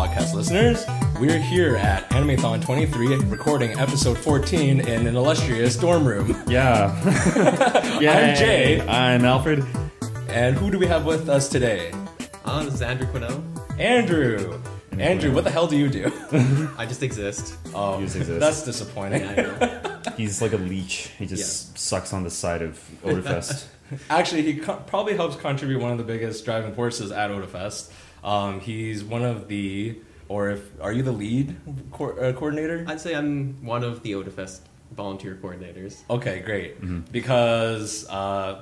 Podcast listeners. We're here at Animethon 23 recording episode 14 in an illustrious dorm room. Yeah. I'm Jay. I'm Alfred. And who do we have with us today? This is Andrew Quinnell. Andrew, what the hell do you do? I just exist. Oh, that's disappointing. Yeah, I know. He's like a leech. He just sucks on the side of Otafest. Actually, he probably helps contribute one of the biggest driving forces at Otafest. He's one of the, are you the lead coordinator? I'd say I'm one of the Otafest volunteer coordinators. Okay, great. Because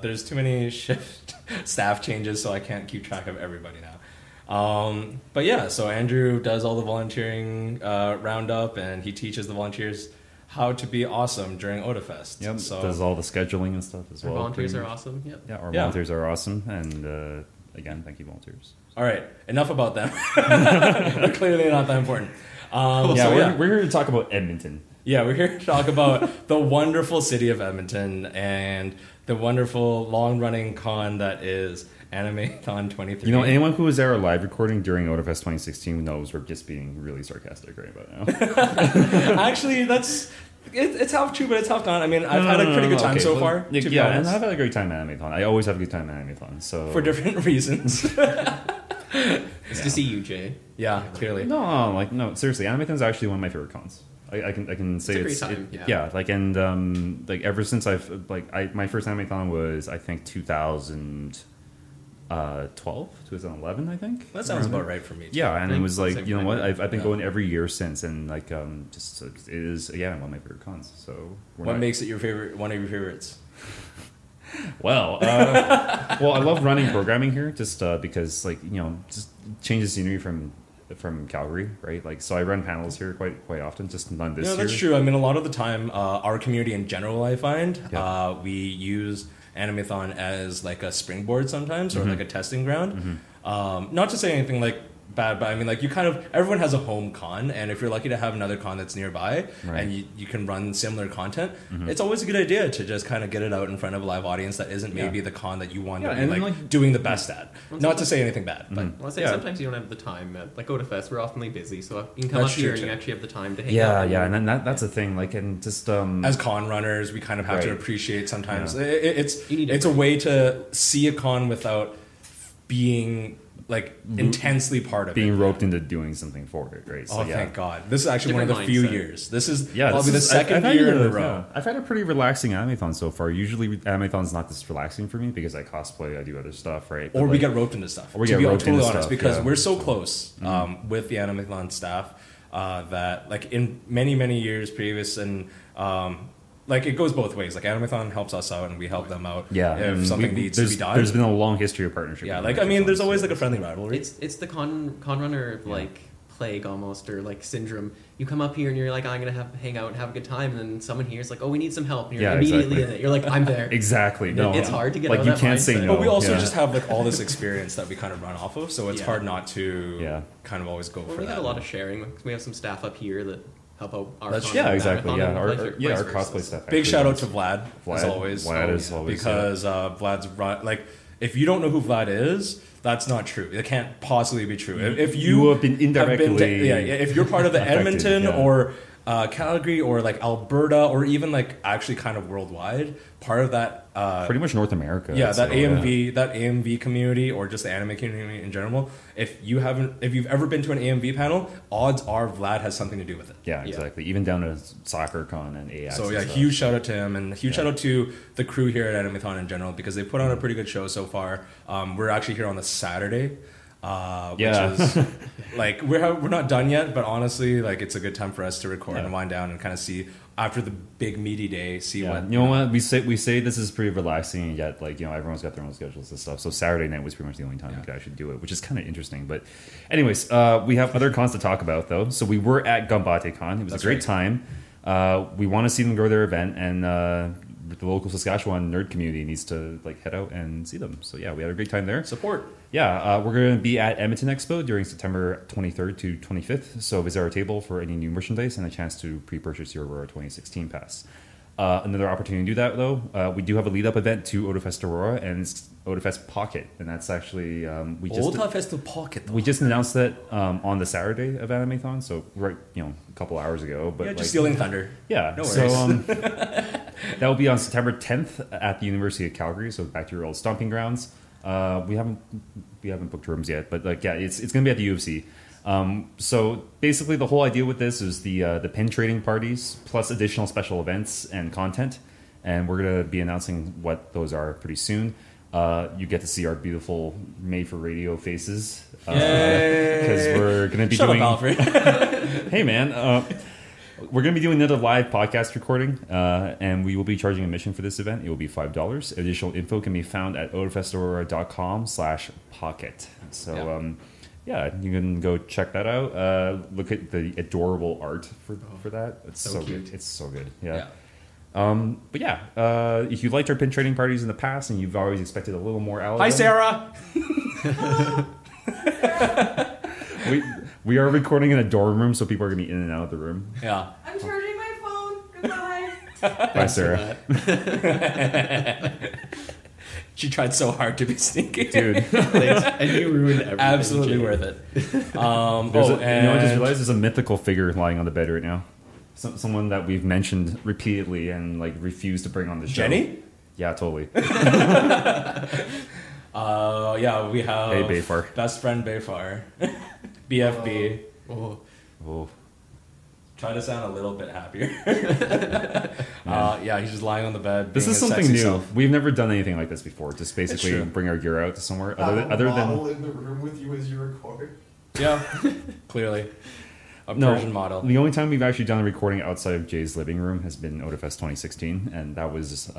there's too many shift staff changes, so I can't keep track of everybody now. But yeah, so Andrew does all the volunteering roundup, and he teaches the volunteers how to be awesome during Otafest. Yep, so does all the scheduling and stuff as well. Our volunteers are awesome. Yep. Yeah, our volunteers are awesome, and again, thank you, volunteers. All right, enough about them. They're clearly not that important. We're here to talk about Edmonton. Yeah, we're here to talk about the wonderful city of Edmonton and the wonderful long-running con that is Animethon 23. You know, anyone who was there live recording during Otafest 2016 knows we're just being really sarcastic right about now. Actually, it's half true, but it's half not. I mean, I've had a pretty good time so far, to be honest. And I've had a great time at Animethon. I always have a good time at Animethon. So for different reasons. It's to see you, Jay. Yeah, clearly. No, seriously, Animethon's actually one of my favorite cons. I can say it's a great time. Ever since my first Animethon was I think 2011, I think. That sounds about right for me too. Yeah, and it was like, you know what, I've been Yeah. going every year since, and it is one of my favorite cons. So what makes it one of your favorites? Well, I love running programming here just because just changes scenery from Calgary, right? So I run panels here quite often, just none this year. That's true. I mean, a lot of the time, our community in general, I find, we use Animethon as like a springboard sometimes, or like a testing ground. Not to say anything like bad, but I mean, like everyone has a home con, and if you're lucky to have another con that's nearby, and you can run similar content, it's always a good idea to just kind of get it out in front of a live audience that isn't maybe the con that you want to be doing the best at. Not to say anything bad, but sometimes you don't have the time. At Otafest, we're oftenly busy, so you can come up here and you actually have the time to hang out. Yeah, and then that's the thing. And just as con runners, we kind of have to appreciate sometimes it's a way to see a con without being intensely part of being roped into doing something for it, right? So, thank God. This is actually one of the few years. This is probably the second I've year in a row. I've had a pretty relaxing Animethon so far. Usually Animethon's not this relaxing for me because I cosplay, I do other stuff, right? Or we get roped into stuff. Or we get roped into stuff. Because we're so close with the Animethon staff that in many, many years previous and it goes both ways. Animethon helps us out, and we help them out. Yeah, if something needs to be done. There's been a long history of partnership. Yeah, there's always a friendly rivalry. It's the con runner plague almost, or syndrome. You come up here and you're like, I'm gonna hang out and have a good time, and then someone here is like, oh, we need some help. And you're immediately in it. You're like, I'm there. Exactly. No, it's hard to get out of you that can't mindset. say no. But we also just have all this experience that we kind of run off of, so it's hard not to kind of always go for that. We got a lot of sharing. We have some staff up here that help out our exactly. Yeah, our cosplay stuff. Big shout out to Vlad as always. Vlad is always because Vlad's if you don't know who Vlad is, that's not true. It can't possibly be true. If you have been indirectly, if you're part of the Edmonton or Calgary or Alberta or even actually kind of worldwide, part of that pretty much North America. Yeah, that AMV community or just the anime community in general. If you've ever been to an AMV panel, odds are Vlad has something to do with it. Yeah, exactly. Even down to SoccerCon and AX. So huge shout out to him and huge shout out to the crew here at Animethon in general because they put on a pretty good show so far. We're actually here on the Saturday. Which is we're not done yet, but honestly, it's a good time for us to record and wind down and kind of see after the big meaty day. What we say this is pretty relaxing, and yet everyone's got their own schedules and stuff. So Saturday night was pretty much the only time we could actually do it, which is kind of interesting. But anyways, we have other cons to talk about though. So we were at GumbateCon. It was a great time. We want to see them grow their event, and the local Saskatchewan nerd community needs to head out and see them. So we had a great time there. Support. We're going to be at Edmonton Expo during September 23rd to 25th. So visit our table for any new merchandise and a chance to pre-purchase your Aurora 2016 pass. Another opportunity to do that, though, we do have a lead-up event to Otafest Aurora, and it's Otafest Pocket, and that's actually Otafest Pocket. We just announced that on the Saturday of Animethon, so right, a couple hours ago. But just stealing thunder. Yeah, no worries. So that will be on September 10th at the University of Calgary. So back to your old stomping grounds. We haven't booked rooms yet, but it's going to be at the U of C. So basically, the whole idea with this is the pin trading parties plus additional special events and content, and we're going to be announcing what those are pretty soon. You get to see our beautiful made for radio faces because we're going to be doing. Up, Alfred. Hey man, we're going to be doing another live podcast recording, and we will be charging admission for this event. It will be $5. Additional info can be found at otafestaurora.com/pocket. So. Yeah, you can go check that out. Look at the adorable art for that. It's so good. It's so good. Yeah. But yeah, if you liked our pin trading parties in the past and you've always expected a little more out of Hi, them, Sarah. we are recording in a dorm room, so people are going to be in and out of the room. Yeah. I'm charging my phone. Goodbye. Bye, Sarah. She tried so hard to be sneaky. Dude. And you ruined everything. Absolutely worth it. I just realized there's a mythical figure lying on the bed right now. Someone that we've mentioned repeatedly and refused to bring on the show. Jenny? Yeah, totally. Yeah, we have Hey, Behfar. Best friend Behfar. BFB. Oh. Try to sound a little bit happier. He's just lying on the bed. This is something sexy new. Self. We've never done anything like this before. Just basically bring our gear out to somewhere other model than in the room with you as you record. Yeah, clearly. A Persian model. The only time we've actually done a recording outside of Jay's living room has been Otafest 2016, and that was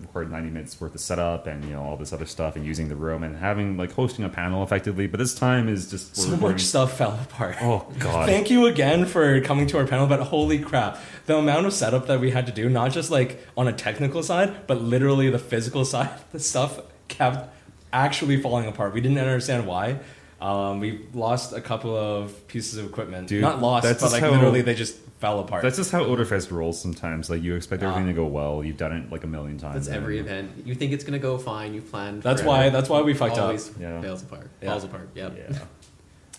recorded 90 minutes worth of setup and all this other stuff and using the room and having hosting a panel effectively. But this time is just so much stuff fell apart. Oh god! Thank you again for coming to our panel, but holy crap, the amount of setup that we had to do, not just on a technical side, but literally the physical side, the stuff kept actually falling apart. We didn't understand why. We lost a couple of pieces of equipment. Dude, not lost, but literally they just fell apart. That's just how Otafest rolls sometimes. You expect everything to go well. You've done it a million times. That's every event. You think it's going to go fine. You planned. That's why we fucked Always up. Yeah. Fails apart. Yeah. Falls apart. Yep. Yeah.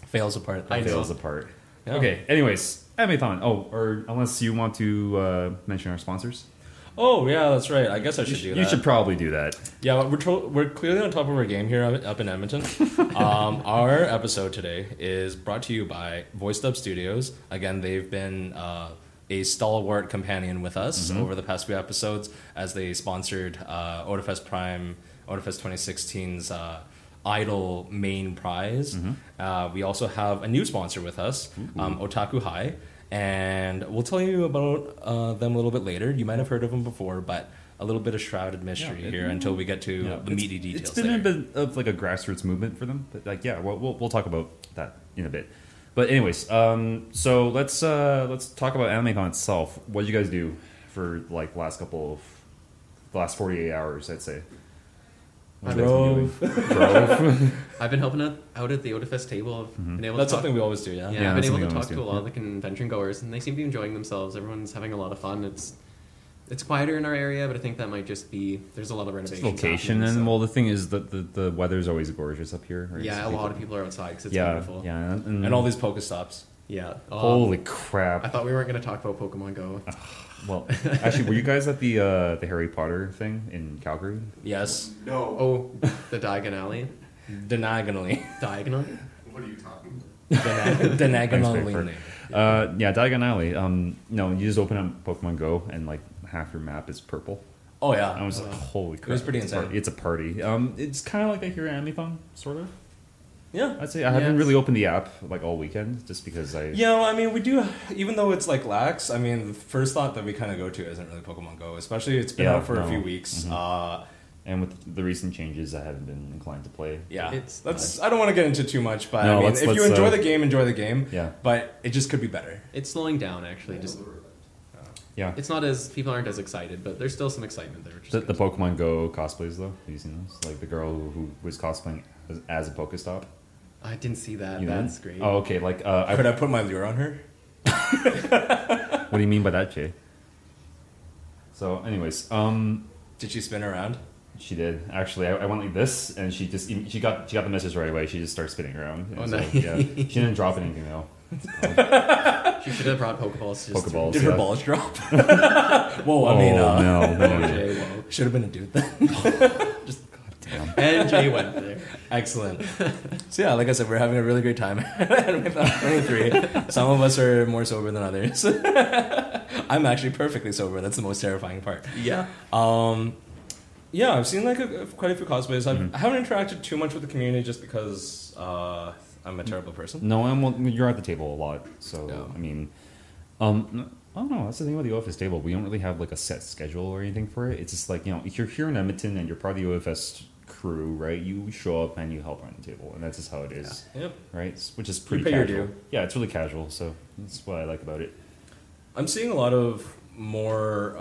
Fails apart. Fails apart. Yeah. Okay. Anyways, Animethon. Or unless you want to mention our sponsors. Oh yeah, that's right. I guess I should do that. You should probably do that. Yeah, we're clearly on top of our game here up in Edmonton. Our episode today is brought to you by Voiced Up Studios. Again, they've been a stalwart companion with us over the past few episodes as they sponsored Otafest Prime, Otafest 2016's Idol main prize. We also have a new sponsor with us, Otaku High. And we'll tell you about them a little bit later. You might have heard of them before, but a little bit of shrouded mystery here until we get to the meaty details. It's been a bit of a grassroots movement for them, but we'll talk about that in a bit. But anyways, so let's talk about Animethon itself. What did you guys do for the last 48 hours? I'd say. Drove. I've been helping out at the Otafest table. That's something we always do, yeah. I've been able to talk do. to a lot of the convention goers, and they seem to be enjoying themselves. Everyone's having a lot of fun. It's quieter in our area, but I think that might just be there's a lot of renovations. Location, and the thing is that the weather's always gorgeous up here. Right? Yeah, a lot of people are outside because it's beautiful. Yeah, and all these Pokestops. Yeah. Holy crap! I thought we weren't going to talk about Pokemon Go. Well, actually, were you guys at the Harry Potter thing in Calgary? Yes. No. Oh, the Diagon Alley? Diagonally. Diagonally? What are you talking about? Diagonally. Yeah, Diagon Alley. No, you just open up Pokemon Go and half your map is purple. Oh yeah. I was holy crap! It was pretty insane. It's a party. It's kind of like I hear Animethon, sort of. Yeah, I'd say I haven't really opened the app all weekend just because I. Yeah, I mean we do. Even though it's lax, I mean the first thought that we kind of go to isn't really Pokemon Go, especially it's been out for a few weeks. And with the recent changes, I haven't been inclined to play. Yeah, I don't want to get into too much, but No, if you enjoy the game, enjoy the game. Yeah, but it just could be better. It's slowing down actually. Yeah, it's not as people aren't as excited, but there's still some excitement there. The Pokemon Go cosplays though, have you seen those? The girl who was cosplaying as a Pokestop. I didn't see that. You That's didn't? great. Oh, okay. Could I put my lure on her? What do you mean by that, Jay? So, anyways, Did she spin around? she did actually. I went like this, and she got the message right away. She just started spinning around. And nice. Yeah, she didn't drop anything though. She should have brought Pokeballs. Pokeballs. Did yeah. her balls drop? Whoa, I mean, no. should have been a dude then. Damn. And Jay went there. Excellent. So yeah, like I said, we're having a really great time. 23. Some of us are more sober than others. I'm actually perfectly sober. That's the most terrifying part. Yeah. Yeah, I've seen like quite a few cosplays. I haven't interacted too much with the community just because I'm a terrible person. No, you're at the table a lot. So Yeah. I mean, I don't know. That's the thing about the OFS table. We don't really have like a set schedule or anything for it. It's just like, if you're here in Edmonton and you're part of the OFS crew, right? You show up and you help run the table, and that's just how it is. Yeah. Yep. Right? Which is pretty pay your casual. due. Yeah, it's really casual. So that's what I like about it. I'm seeing a lot of more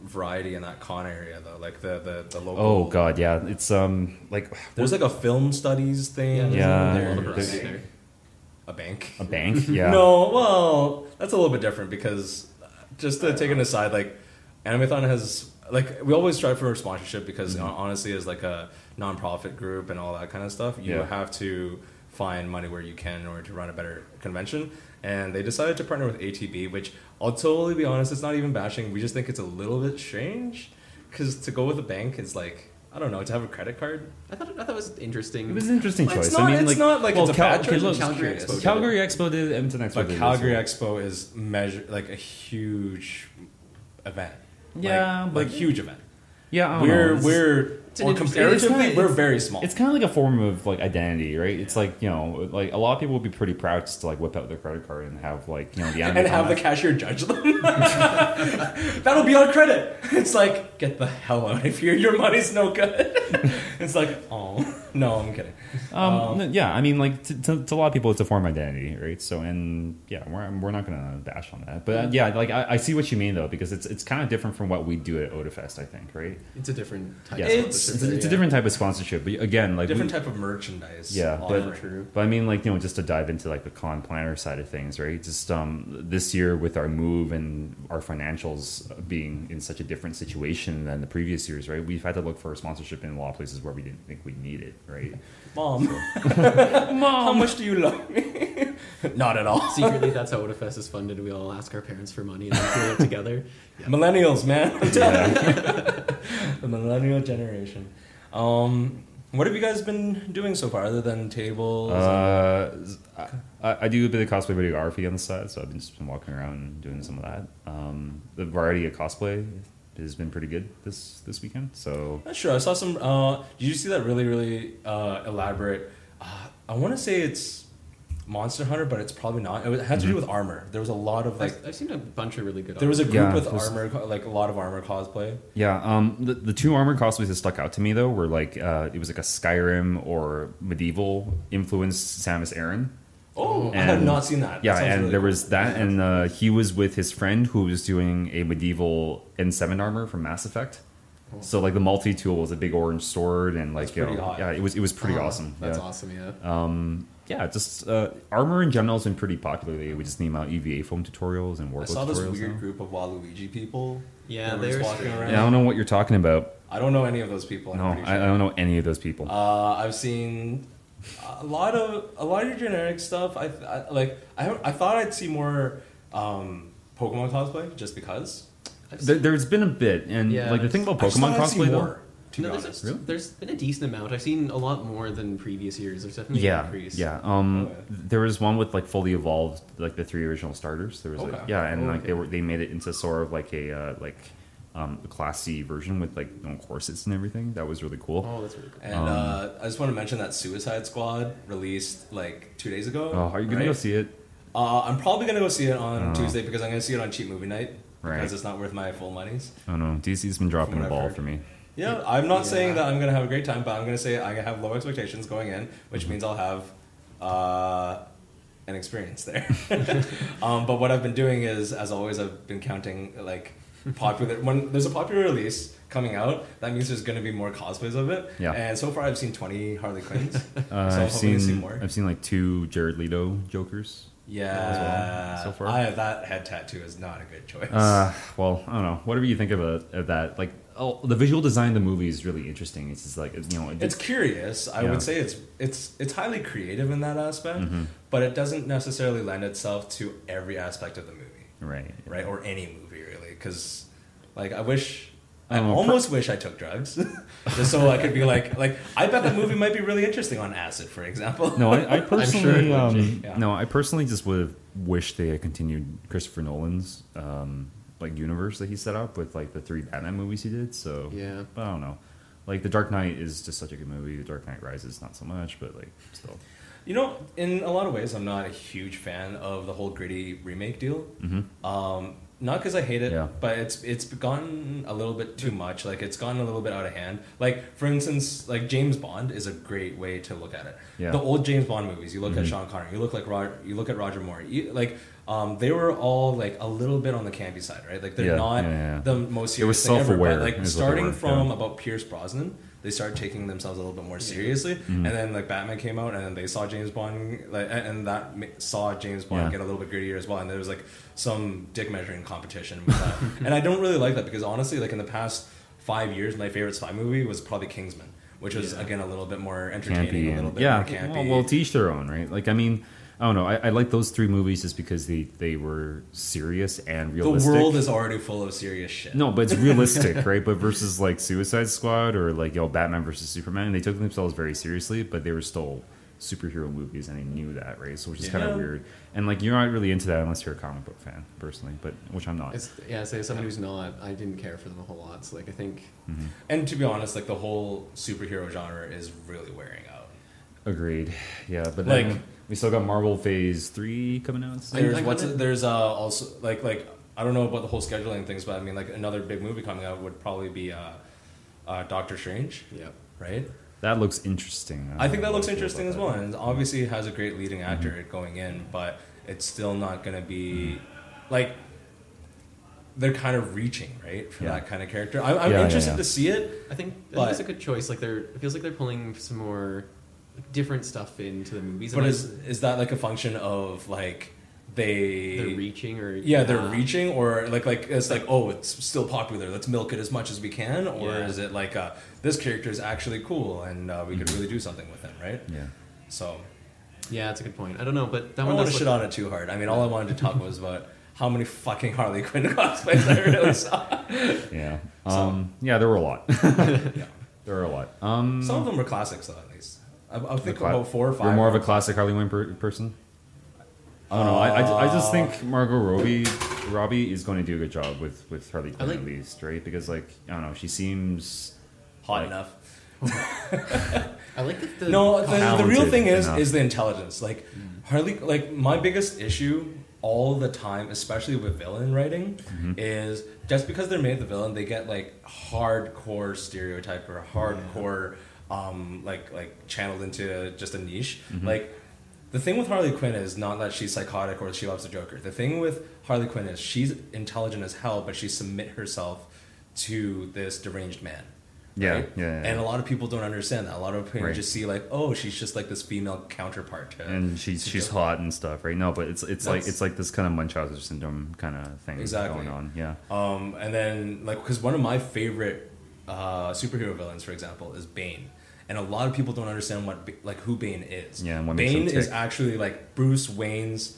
variety in that con area though, like the local. Oh god, yeah. It's like There's like a film studies thing. Yeah. There's There. a bank. a bank. Yeah. No, well, that's a little bit different because just to take an aside, like Animethon has like we always strive for sponsorship because honestly, as like a nonprofit group and all that kind of stuff, you have to find money where you can in order to run a better convention. And they decided to partner with ATB, which I'll totally be honest, it's not even bashing. We just think it's a little bit strange because to go with a bank is like, I don't know, to have a credit card. I thought it was interesting. It was an interesting Well, choice. it's not- I mean, it's like, not like it's a bad choice, look, it's just curious. Calgary Expo did, Edmonton Expo But did. Calgary as Expo is like a huge event. Yeah, like, but- like huge event. Yeah, I don't know. We're an interesting- comparatively it's we're very small. It's kind of like a form of like identity, right? It's like, like a lot of people would be pretty proud just to like whip out their credit card and have like, the anime and have the cashier judge them. That'll be on credit. It's like, get the hell out of here. Your money's no good. It's like, oh no, I'm kidding. yeah, I mean, like to a lot of people, it's a form of identity, right? So, and yeah, we're not gonna bash on that, but yeah, like I see what you mean though, because it's kind of different from what we do at Otafest, I think, right? It's a different type Yeah, of it's sponsorship. a different type of sponsorship, but again, like Different type of merchandise. Yeah, all but, for true. but I mean, like, just to dive into like the con planner side of things, right? Just this year with our move and our financials being in such a different situation than the previous years, right? We've had to look for sponsorship in a lot of places where we didn't think we need it, right? Mom, how much do you love me? Not at all. Secretly, that's how Otafest is funded. We all ask our parents for money and then pool it together. Yeah. Millennials, man. Yeah. The millennial generation. What have you guys been doing so far, other than tables? I do a bit of cosplay videography on the side, so I've just been walking around and doing some of that. The variety of cosplay has been pretty good this weekend. So Not sure. I saw some. Did you see that really elaborate? I want to say it's Monster Hunter, but it's probably not. It had to do with armor. There was a lot of like. I've seen a bunch of really good. There was a group Yeah, with there's- armor, like a lot of armor cosplay. yeah, the two armored cosplays that stuck out to me though were like it was like a Skyrim or medieval influenced Samus Aran. Oh, I And- have not seen that. Yeah, That sounds and really there cool. was that, and he was with his friend who was doing a medieval N7 armor from Mass Effect. So like the multi tool was a big orange sword, and like That's pretty hot. yeah, it was pretty awesome. That's yeah. awesome. Yeah. Yeah, just armor in general has been pretty popular lately. We just need out EVA foam tutorials and I workload saw this tutorials weird now. group of Waluigi people. Yeah, that were they just were walking strange. around. Yeah, I don't know what you're talking about. I don't know any of those people. I'm No, pretty I sure. don't know any of those people. I've seen a lot of your generic stuff. I thought I'd see more Pokemon cosplay just because. There's been a bit, and Yeah, like the thing about I just Pokemon thought I'd see cosplay though. more. To be No, honest. there's been a decent amount. I've seen a lot more than previous years. There's definitely an Yeah, increase. yeah. Okay. There was one with like fully evolved, like the 3 original starters. There was Okay. like, yeah, and Oh, like okay. they made it into sort of like a Class C version with like corsets and everything. That was really cool. Oh, that's really cool. And I just want to mention that Suicide Squad released like 2 days ago. Oh, are you gonna right? go see it? I'm probably gonna go see it on Oh. Tuesday because I'm gonna see it on cheap movie night. Right. Because it's not worth my full monies. I don't know. DC's been dropping From the what I've ball heard. for me. Yeah, I'm not Yeah. saying that I'm gonna have a great time, but I'm gonna say I have low expectations going in, which Mm-hmm. means I'll have an experience there. But what I've been doing is, as always, I've been counting like popular. When there's a popular release coming out, that means there's gonna be more cosplays of it. Yeah. And so far, I've seen 20 Harley Quinns. So I'm I've hoping to see seen more. I've seen like 2 Jared Leto Jokers. Yeah, so far. That head tattoo is not a good choice. Well, I don't know. Whatever you think of that, like, the visual design of the movie is really interesting. It's just like, it's curious. I would say it's highly creative in that aspect, but it doesn't necessarily lend itself to every aspect of the movie, right, or any movie really. Because, like, I almost wish I took drugs, just so I could be like I bet that movie might be really interesting on acid, for example. No, I personally, I personally just would have wished they had continued Christopher Nolan's like universe that he set up with like the 3 Batman movies he did. So yeah, but I don't know. Like, The Dark Knight is just such a good movie. The Dark Knight Rises not so much, but like still. In a lot of ways, I'm not a huge fan of the whole gritty remake deal. Not because I hate it, but it's gotten a little bit too much. Like, it's gotten a little bit out of hand. Like, for instance, like James Bond is a great way to look at it. Yeah. The old James Bond movies, you look at Sean Connery, you look at Roger Moore. They were all like a little bit on the campy side, right? Like, they're not the most serious. It was thing self-aware. Ever, but like starting from about Pierce Brosnan, they started taking themselves a little bit more seriously, and then like Batman came out, and then they saw James Bond, saw James Bond get a little bit grittier as well, and there was like some dick measuring competition with that, and I don't really like that because honestly, like in the past 5 years, my favorite spy movie was probably Kingsman, which was again a little bit more entertaining, campy, a little bit more campy. Well, to each their own, right? Like, I mean, I don't know. I like those 3 movies just because they were serious and realistic. The world is already full of serious shit. No, but it's realistic, right? But versus like Suicide Squad or like Batman versus Superman, they took themselves very seriously, but they were still superhero movies, and they knew that, right? So which is kind of weird. And like, you're not really into that unless you're a comic book fan, personally, but which I'm not. Say someone who's not, I didn't care for them a whole lot. So like, I think, and to be honest, like the whole superhero genre is really wearing out. Agreed. Yeah, but then like, we still got Marvel Phase 3 coming out. There's also like I don't know about the whole scheduling things, but I mean, like, another big movie coming out would probably be Doctor Strange. Yeah. Right. That looks interesting. I think that looks interesting as well, and obviously it has a great leading actor going in, but it's still not going to be like, they're kind of reaching, right, for that kind of character. I'm interested to see it. I think it's a good choice. Like, it feels like they're pulling some more different stuff into the movies. But is that like a function of like they're reaching, or they're reaching, or like it's like, oh, it's still popular, let's milk it as much as we can, or is it like this character is actually cool and we could really do something with him, right? So it's a good point. I don't know, but that I don't want to shit on it too hard. I mean, all I wanted to talk was about how many fucking Harley Quinn cosplays I really saw. There were a lot. There were a lot. Some of them were classics, though, at least. I think about 4 or 5. You're more of a classic Harley Quinn person? I don't know. I just think Margot Robbie is going to do a good job with Harley Quinn, at least, right? Because, like, I don't know, she seems hot enough. I like the the real thing is the intelligence. Like, Harley, like, my biggest issue all the time, especially with villain writing, is just because they're made the villain, they get like hardcore stereotype or hardcore like channeled into just a niche. Like, the thing with Harley Quinn is not that she's psychotic or she loves the Joker. The thing with Harley Quinn is she's intelligent as hell, but she submit herself to this deranged man. Right? And a lot of people don't understand that. A lot of people just see like, oh, she's just like this female counterpart to, and she's hot and stuff, right? No, but it's like this kind of Munchausen syndrome kind of thing going on. Yeah. And then, like, because one of my favorite superhero villains, for example, is Bane. And a lot of people don't understand who Bane is. Yeah, and Bane is actually like Bruce Wayne's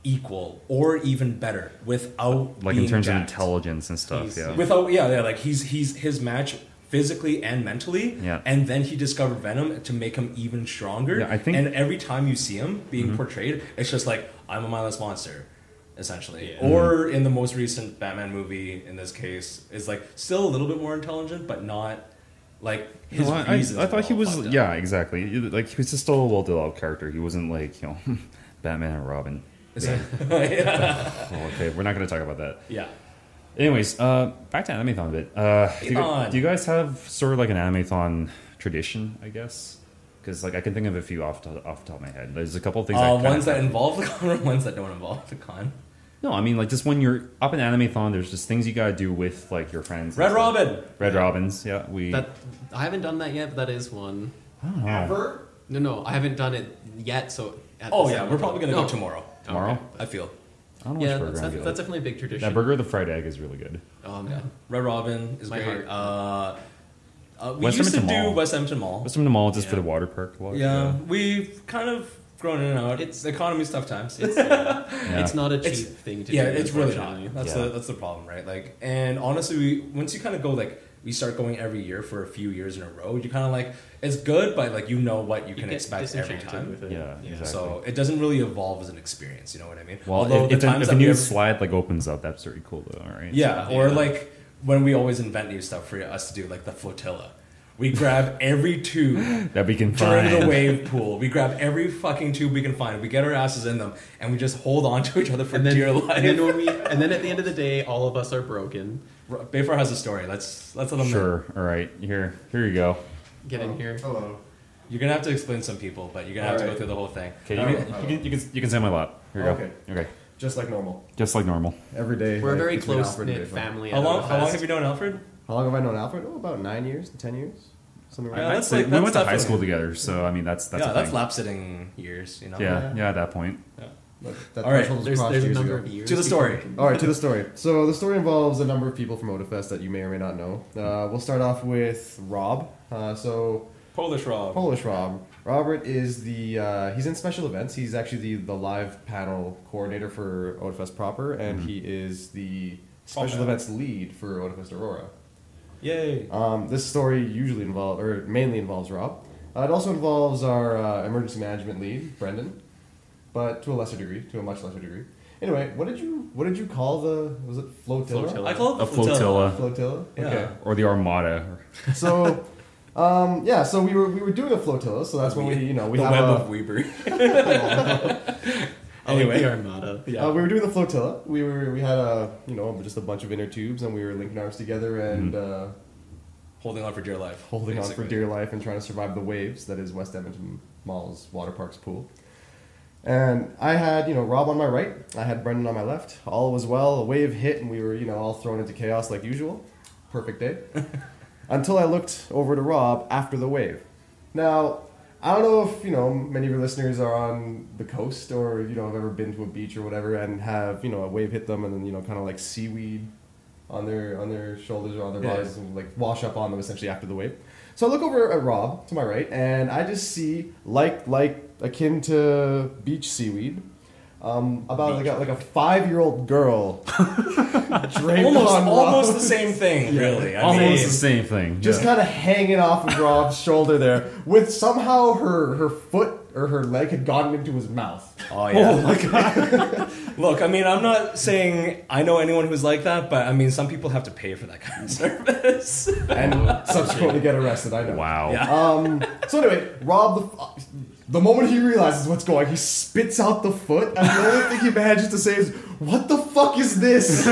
equal or even better without like being in terms jacked. of intelligence and stuff. Without like he's his match physically and mentally. Yeah. And then he discovered Venom to make him even stronger. Yeah, I think. And every time you see him being portrayed, it's just like, I'm a mindless monster, essentially. Yeah. Or in the most recent Batman movie, in this case, is like still a little bit more intelligent, but not. Like, his reasons. I thought he was, exactly. Like, he was just still a well-developed character. He wasn't like, Batman and Robin. Okay, we're not going to talk about that. Yeah. Anyways, back to Animethon a bit. Do you guys have sort of like an Animethon tradition, I guess? Because like I can think of a few off the top of my head. There's a couple of things. Ones that involve the con or ones that don't involve the con. No, I mean, like, just when you're up in Animethon, there's just things you gotta do with like your friends. Red Robin. Red Robins, yeah. I haven't done that yet, but that is one. I don't know. Ever? No, I haven't done it yet. So. Oh yeah, we're probably gonna go tomorrow. Tomorrow? Okay. I feel. I don't know Yeah, which burger I'm gonna that's get. definitely a big tradition. That burger, the fried egg, is really good. Oh Yeah. man. Red Robin is My great. heart. We West used to Edmonton Mall. do West Edmonton Mall. What's in the mall just for Yeah. the water park? Yeah, we've kind of grown in and out. It's the economy's tough times. It's not a cheap It's- thing to Yeah, do. it's really not. unfortunately. That's the problem, right? Like, and honestly, once you kind of go like we start going every year for a few years in a row, you kind of like it's good, but like you know what you can get expect every disenchanted time. with it. Yeah, exactly. So it doesn't really evolve as an experience. You know what I mean? Well, Although if a that new we ever- slide like opens up, that's pretty cool though, right? yeah, or like when we always invent new stuff for us to do, like the flotilla. We grab every tube that we can during find. the wave pool. We grab every fucking tube we can find. We get our asses in them, and we just hold on to each other for dear life. And then at the end of the day, all of us are broken. Behfar has a story. Let's let them know. Sure. All right. Here you go. Get in here. Hello. You're gonna have to explain some people, but you're gonna have to go Alright. through the whole thing. Okay. Alright. You can say my lap. Here you Okay. go. Okay. Just like normal. Just like normal. Every day. We're a like, very between close Alfred and knit Behfar. family. How at long Otafest. have you known Alfred? How long have I known Alfred? Oh, about 9 years, 10 years, something like Yeah, that. that's We like- went to high definitely- school together, so I mean that's yeah, a that's thing. lap sitting years. You know. Yeah, at that point. But that All right, threshold was There's crossed a years number ago. of years. To the story. All right, to the story. So the story involves a number of people from Otafest that you may or may not know. We'll start off with Rob. Polish Rob. Polish Rob. Robert is he's in special events. He's actually the live panel coordinator for Otafest proper, and he is the special events lead for Otafest Aurora. Yay. This story mainly involves Rob. It also involves our emergency management lead, Brendan, but to a much lesser degree. Anyway, what did you call was it flotilla? Flotilla. I call it the A flotilla. Flotilla. Yeah. Okay. Or the Armada. So, so we were doing a flotilla. So that's when we the have web a, of Weber. Anyway, the Armada. Yeah. we were doing the flotilla. We had just a bunch of inner tubes, and we were linking arms together and Holding on for dear life. holding on basically. for dear life and trying to survive the waves that is West Edmonton Mall's water park's pool. And I had Rob on my right, I had Brendan on my left. All was well. A wave hit, and we were all thrown into chaos like usual. Perfect day. Until I looked over to Rob after the wave. Now, I don't know if many of your listeners are on the coast or have ever been to a beach or whatever and have a wave hit them and then kind of like seaweed on their shoulders or on their bodies and like wash up on them essentially after the wave. So I look over at Rob to my right and I just see like akin to beach seaweed. About like a 5-year-old girl draped on Rob. almost the same thing, really. I Almost mean, the same thing. Just kind of hanging off of Rob's shoulder there, with somehow her foot or her leg had gotten into his mouth. oh yeah. Oh my god. Look, I mean, I'm not saying I know anyone who's like that, but I mean, some people have to pay for that kind of service. And subsequently get arrested, I know. Wow. Yeah. So anyway, Rob, the moment he realizes what's going, he spits out the foot, and the only thing he manages to say is, "What the fuck is this?"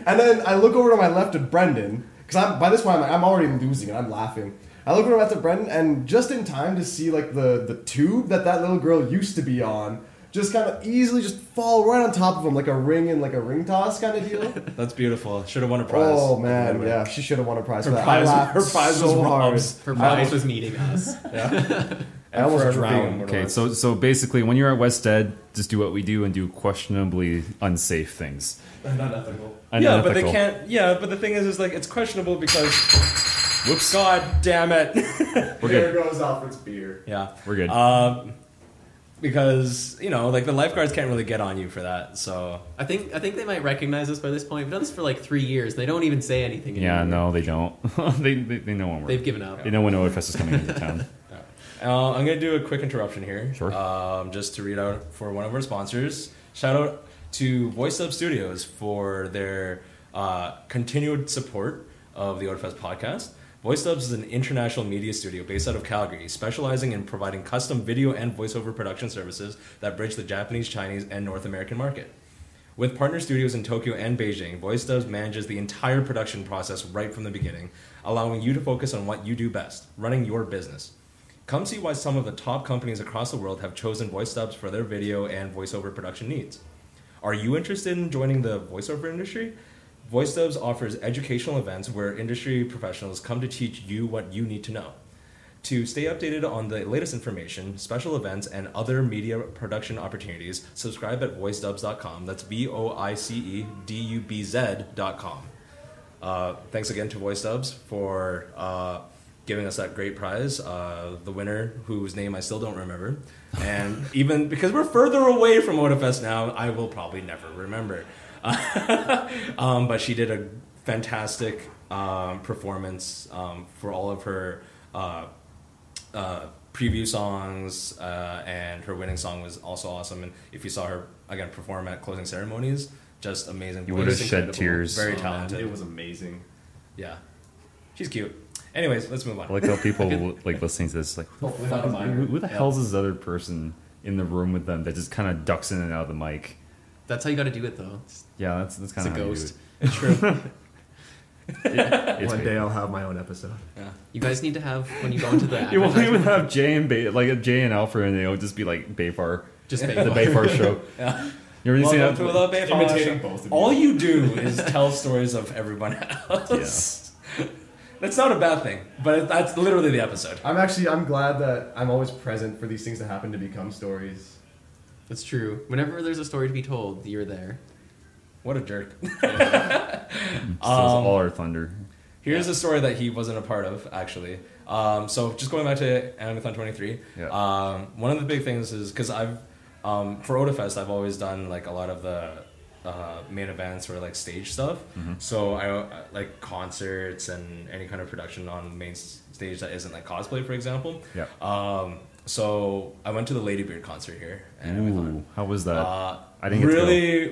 And then I look over to my left at Brendan, because by this point I'm already losing it. I'm laughing. I look over at Brendan, and just in time to see like the tube that little girl used to be on, just kind of easily just fall right on top of him like a ring in like a ring toss kind of deal. That's beautiful. Should have won a prize. Oh man, yeah, she should have won a prize for that. prize- I laughed her prize so was hard. Rob's. Her prize was meeting us. I almost forever drowned. being Okay, so basically, when you're at West Ed, just do what we do and do questionably unsafe things. Not ethical. Yeah, but they Unethical. can't. Yeah, but the thing is like it's questionable because. Whoops! God damn it! We're There good. goes Alfred's beer. Yeah, We're good. because like the lifeguards can't really get on you for that. So I think they might recognize us by this point. We've done this for like 3 years. They don't even say anything Yeah, anymore. no, they don't. they know when They've given up. They know when Otafest is coming into town. I'm gonna do a quick interruption here. Sure. Just to read out for one of our sponsors. Shout out to VoiceUp Studios for their continued support of the Otafest podcast. VoiceUp is an international media studio based out of Calgary, specializing in providing custom video and voiceover production services that bridge the Japanese, Chinese, and North American market. With partner studios in Tokyo and Beijing, VoiceDubs manages the entire production process right from the beginning, allowing you to focus on what you do best, running your business. Come see why some of the top companies across the world have chosen VoiceDubs for their video and voiceover production needs. Are you interested in joining the voiceover industry? VoiceDubs offers educational events where industry professionals come to teach you what you need to know. To stay updated on the latest information, special events, and other media production opportunities, subscribe at voicedubs.com. That's voicedubs.com. Thanks again to VoiceDubs for giving us that great prize. The winner, whose name I still don't remember. And even because we're further away from Otafest now, I will probably never remember. But she did a fantastic performance for all of her preview songs, and her winning song was also awesome. And if you saw her again perform at closing ceremonies, just amazing. You would have shed tears. Very talented. It was amazing. Yeah, she's cute. Anyways, let's move on. I like how people like listening to this, like, who the hell's this other person in the room with them that just kind of ducks in and out of the mic? That's how you got to do it, though. Yeah, that's kind of a how ghost. You do it. It's true. One day I'll have my own episode. Yeah. You guys need to have when you go into the. You won't even advertisement- have Jay and Alfred, and it'll just be like Behfar, just the Behfar. Behfar show. Yeah. You ever seen that? Welcome to the Behfar Imitating show. both of you. All you do is tell stories of everyone else. That's not a bad thing, but that's literally the episode. I'm glad that I'm always present for these things to happen to become stories. That's true. Whenever there's a story to be told, you're there. What a jerk. Steals all our thunder. Here's a story that he wasn't a part of, actually. So just going back to Animethon 23, one of the big things is, because I've, for Otafest, I've always done like a lot of the main events or like stage stuff. Mm-hmm. So I like concerts and any kind of production on the main stage that isn't like cosplay, for example. Yeah. So I went to the Ladybeard concert here. Ooh, how was that? I didn't get to go.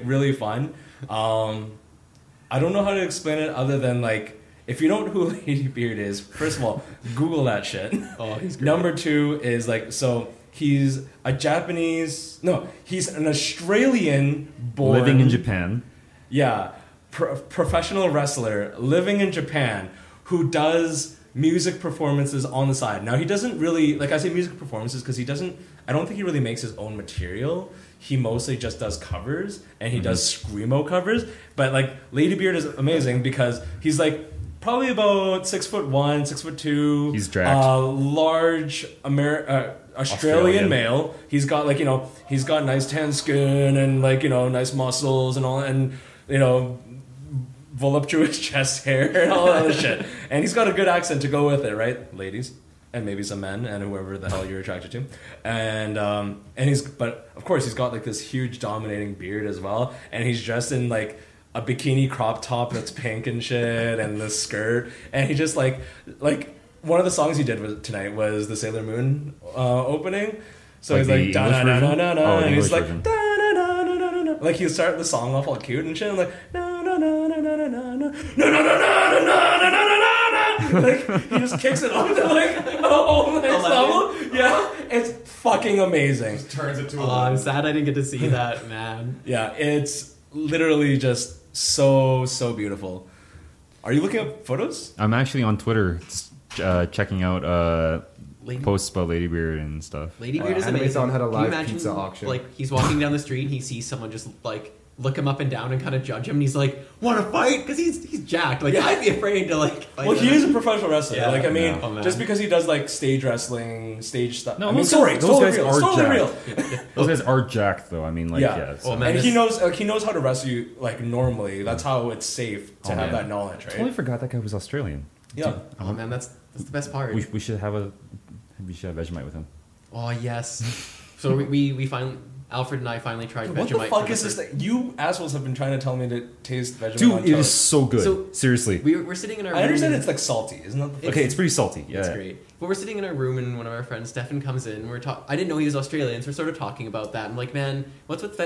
really fun. I don't know how to explain it other than like, if you don't know who Ladybeard is, first of all, Google that shit. Oh, he's great. Number two is like, so he's he's an Australian born, Living in Japan. yeah, professional wrestler living in Japan who does music performances on the side. Now he doesn't really, like I say music performances because I don't think he really makes his own material. He mostly just does covers, and he does screamo covers. But like Ladybeard is amazing because he's like probably about 6'1", 6'2". He's jacked. Large Australian male. He's got like, he's got nice tan skin and like, nice muscles and all, and voluptuous chest hair and all that other shit. And he's got a good accent to go with it, right, ladies? And maybe some men and whoever the hell you're attracted to. And but of course he's got like this huge dominating beard as well. And he's dressed in like a bikini crop top that's pink and shit and the skirt. And he just like one of the songs he did tonight was the Sailor Moon opening. So Like he's like the da English na na version? na na, Oh, the and he's English like version. da na na na na na. Like he'll start the song off all cute and shit. And like na na na na na na na na na na na na na na. Like he just kicks it up to like a whole next level. Yeah, it's fucking amazing. Turns it to Oh, I'm sad I didn't get to see that, man. Yeah, it's literally just so beautiful. Are you looking up photos? I'm actually on Twitter just, checking out posts about Ladybeard and stuff. Ladybeard is Animethon amazing. had a Can you live imagine, pizza auction. Like he's walking down the street and he sees someone just like look him up and down and kind of judge him, and he's like, "Want to fight?" Because he's jacked. Like I'd be afraid to like. Fight Well, him. he is a professional wrestler. Yeah. Like I mean, Oh, man. just because he does like stage wrestling, stage stuff. No, I mean, those sorry, guys- it's those totally guys real. are It's totally jacked. real. Those guys are jacked, though. I mean, like, Yeah. yeah. Oh, man. And this- he knows how to wrestle you like normally. That's how it's safe to Oh, have man. that knowledge, I right? totally forgot that guy was Australian. Yeah. Oh man, that's the best part. We should have Vegemite with him. Oh yes. So we finally, Alfred and I finally tried What Vegemite. the fuck for is this first- thing? You assholes have been trying to tell me to taste Vegemite Dude, on it is toast. so good. So- Seriously. We're sitting in our room. I understand and- it's like salty, isn't that the Okay, it's pretty salty. Yeah. It's great. But we're sitting in our room, and one of our friends, Stefan, comes in. I didn't know he was Australian, so we're sort of talking about that. I'm like, man, what's with